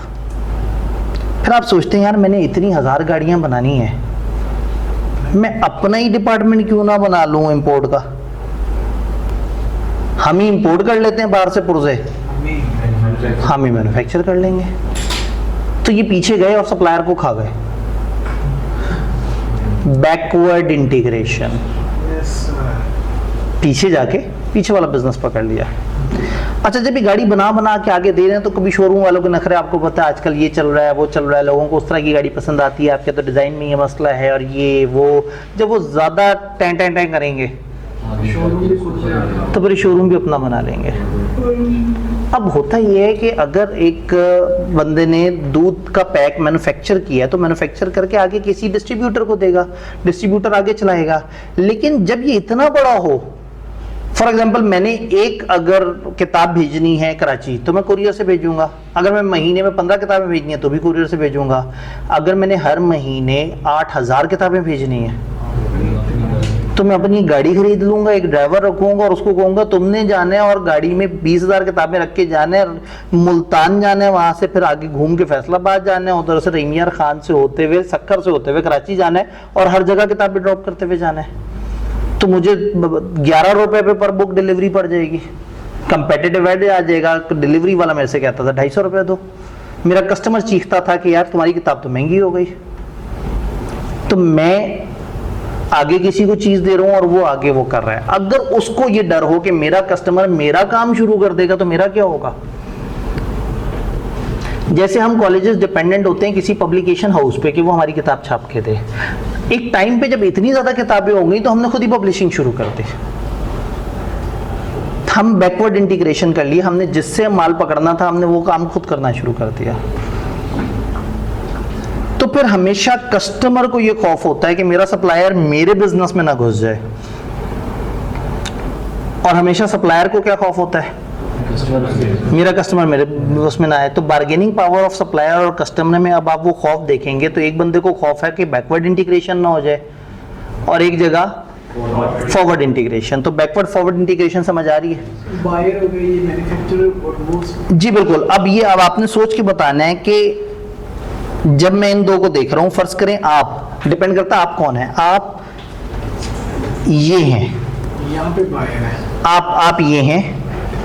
फिर आप सोचते हैं यार मैंने इतनी 1000 गाड़ियां बनानी है, मैं अपना ही डिपार्टमेंट क्यों ना बना लूं इंपोर्ट का, हम ही इंपोर्ट कर लेते हैं बाहर से पुर्जे, हम ही मैन्युफैक्चर कर लेंगे। तो ये पीछे गए और सप्लायर को खा गए। बैकवर्ड इंटीग्रेशन, पीछे जाके पीछे वाला बिजनेस पकड़ लिया। अच्छा, जब ये गाड़ी बना बना के आगे दे रहे हैं तो कभी शोरूम वालों के नखरे, आपको पता है आजकल ये चल रहा है वो चल रहा है, लोगों को उस तरह की गाड़ी पसंद आती है, आपके तो डिजाइन में ये मसला है और ये वो, जब वो ज्यादा टैं टैं टैं करेंगे तो फिर शोरूम भी अपना बना लेंगे। अब होता ये है कि अगर एक बंदे ने दूध का पैक मैन्युफैक्चर किया तो मैन्युफैक्चर करके आगे किसी डिस्ट्रीब्यूटर को देगा, डिस्ट्रीब्यूटर आगे चलाएगा। लेकिन जब ये इतना बड़ा हो, फॉर एग्जाम्पल मैंने एक अगर किताब भेजनी है कराची तो मैं कुरियर से भेजूंगा, अगर मैं महीने में 15 किताबें भेजनी है तो भी कुरियर से भेजूंगा, अगर मैंने हर महीने 8000 किताबें भेजनी है तो मैं अपनी गाड़ी खरीद लूंगा, एक ड्राइवर रखूंगा और उसको कहूंगा तुमने जाना है और गाड़ी में 20,000 किताबें रख के जाना है, मुल्तान जाना है, वहां से फिर आगे घूम के फैसलाबाद जाना है, उधर से रहीमियार खान से होते हुए सक्कर से होते हुए कराची जाना है और हर जगह किताबें ड्रॉप करते हुए जाना है। तो मुझे 11 रुपए पे पर बुक डिलीवरी पड़ जाएगी, कंपेटिटिव एड आ जाएगा। डिलीवरी वाला मेरे से कहता था 250 रुपए दो, मेरा कस्टमर चीखता था कि यार तुम्हारी किताब तो महंगी हो गई। तो मैं आगे किसी को चीज दे रहा हूं और वो आगे वो कर रहा है। अगर उसको ये डर हो कि मेरा कस्टमर मेरा काम शुरू कर देगा तो मेरा क्या होगा। जैसे हम कॉलेजेस डिपेंडेंट होते हैं किसी पब्लिकेशन हाउस पे कि वो हमारी किताब छाप के दे, एक टाइम पे जब इतनी ज्यादा किताबें हो गई तो हमने खुद ही पब्लिशिंग शुरू कर दी। हम बैकवर्ड इंटीग्रेशन कर लिए, हमने जिससे माल पकड़ना था हमने वो काम खुद करना शुरू कर दिया। तो फिर हमेशा कस्टमर को ये खौफ होता है कि मेरा सप्लायर मेरे बिजनेस में ना घुस जाए, और हमेशा सप्लायर को क्या खौफ होता है मेरा कस्टमर मेरे उसमें ना आए। तो बार्गेनिंग पावर ऑफ सप्लायर और कस्टमर में अब आप वो खौफ देखेंगे तो एक बंदे को खौफ है कि बैकवर्ड इंटीग्रेशन ना हो जाए और एक जगह फॉरवर्ड इंटीग्रेशन। तो बैकवर्ड फॉरवर्ड इंटीग्रेशन समझ आ रही है? बायर हो गई, मैन्युफैक्चरर और वो। जी बिल्कुल। अब ये अब आपने सोच के बताना है कि जब मैं इन दो को देख रहा हूं, फर्ज करें आप, डिपेंड करता है आप कौन है, आप ये हैं, यहाँ पे बायर है, आप ये हैं,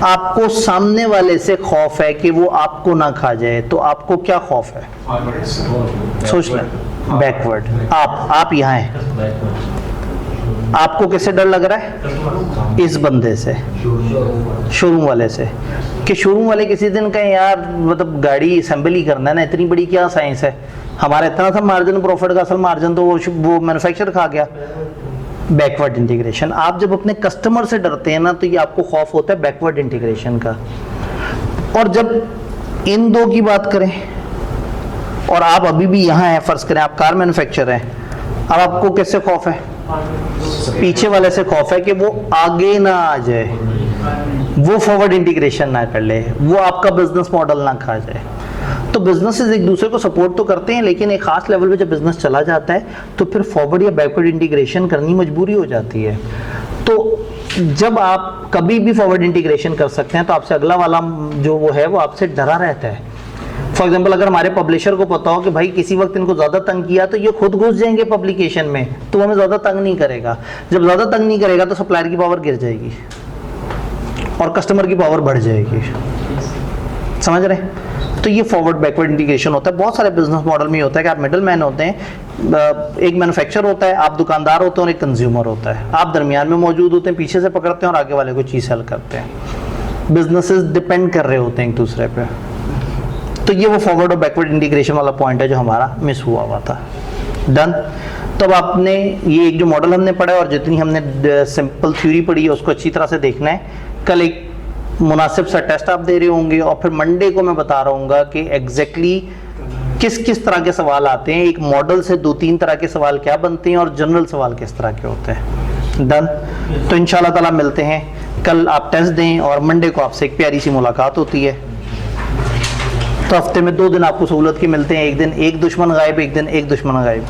आपको सामने वाले से खौफ है कि वो आपको ना खा जाए, तो आपको क्या खौफ है? सोच लें, बैकवर्ड। आप यहाँ हैं, आपको किससे डर लग रहा है? इस बंदे से, शोरूम वाले से, कि शोरूम वाले किसी दिन कहें यार मतलब गाड़ी असेंबली करना है ना, इतनी बड़ी क्या साइंस है, हमारा इतना सा मार्जिन प्रॉफिट का असल मार्जिन तो वो मैन्युफैक्चर खा गया। बैकवर्ड इंटीग्रेशन, आप जब अपने कस्टमर से डरते हैं ना तो ये आपको खौफ होता है बैकवर्ड इंटीग्रेशन का। और जब इन दो की बात करें और आप अभी भी यहाँ हैं, फर्ज करें आप कार मैन्युफैक्चरर हैं, अब आपको किससे खौफ है? पीछे वाले से खौफ है कि वो आगे ना आ जाए, वो फॉरवर्ड इंटीग्रेशन ना कर ले, वो आपका बिजनेस मॉडल ना खा जाए। तो बिजनेसेस एक दूसरे को सपोर्ट तो करते हैं, लेकिन एक खास लेवल पे जब बिजनेस चला जाता है तो फिर फॉरवर्ड या बैकवर्ड इंटीग्रेशन करनी मजबूरी हो जाती है। तो जब आप कभी भी फॉरवर्ड इंटीग्रेशन कर सकते हैं तो आपसे अगला वाला जो वो है वो आपसे डरा रहता है। फॉर एग्जाम्पल अगर हमारे पब्लिशर को पता हो कि भाई किसी वक्त इनको ज़्यादा तंग किया तो ये खुद घुस जाएंगे पब्लिकेशन में, तो हमें ज़्यादा तंग नहीं करेगा। जब ज़्यादा तंग नहीं करेगा तो सप्लायर की पावर गिर जाएगी और कस्टमर की पावर बढ़ जाएगी। समझ रहे हैं? तो ये फॉरवर्ड बैकवर्ड इंटीग्रेशन होता है। बहुत सारे बिजनेस मॉडल में होता है कि आप मिडल मैन होते हैं, एक मैन्युफैक्चरर होता है, आप दुकानदार होते हैं और एक कंज्यूमर होता है। आप दरमियान में मौजूद होते हैं, पीछे से पकड़ते हैं और आगे वाले को चीज़ सेल करते हैं। बिजनेसेस डिपेंड कर रहे होते हैं एक दूसरे पे। तो ये वो फॉरवर्ड और बैकवर्ड इंटीग्रेशन वाला पॉइंट है जो हमारा मिस हुआ था। डन। तो अब आपने ये एक जो मॉडल हमने पढ़ा और जितनी हमने सिंपल थ्योरी पढ़ी है उसको अच्छी तरह से देखना है। कल एक मुनासिब सा टेस्ट आप दे रहे होंगे और फिर मंडे को मैं बता रहा हूँ कि एग्जैक्टली किस किस तरह के सवाल आते हैं, एक मॉडल से 2-3 तरह के सवाल क्या बनते हैं और जनरल सवाल किस तरह के होते हैं। डन। तो इंशाल्लाह ताला मिलते हैं कल। आप टेस्ट दें और मंडे को आपसे एक प्यारी सी मुलाकात होती है। तो हफ्ते में 2 दिन आपको सहूलत के मिलते हैं, एक दिन एक दुश्मन गायब, एक दिन एक दुश्मन गायब।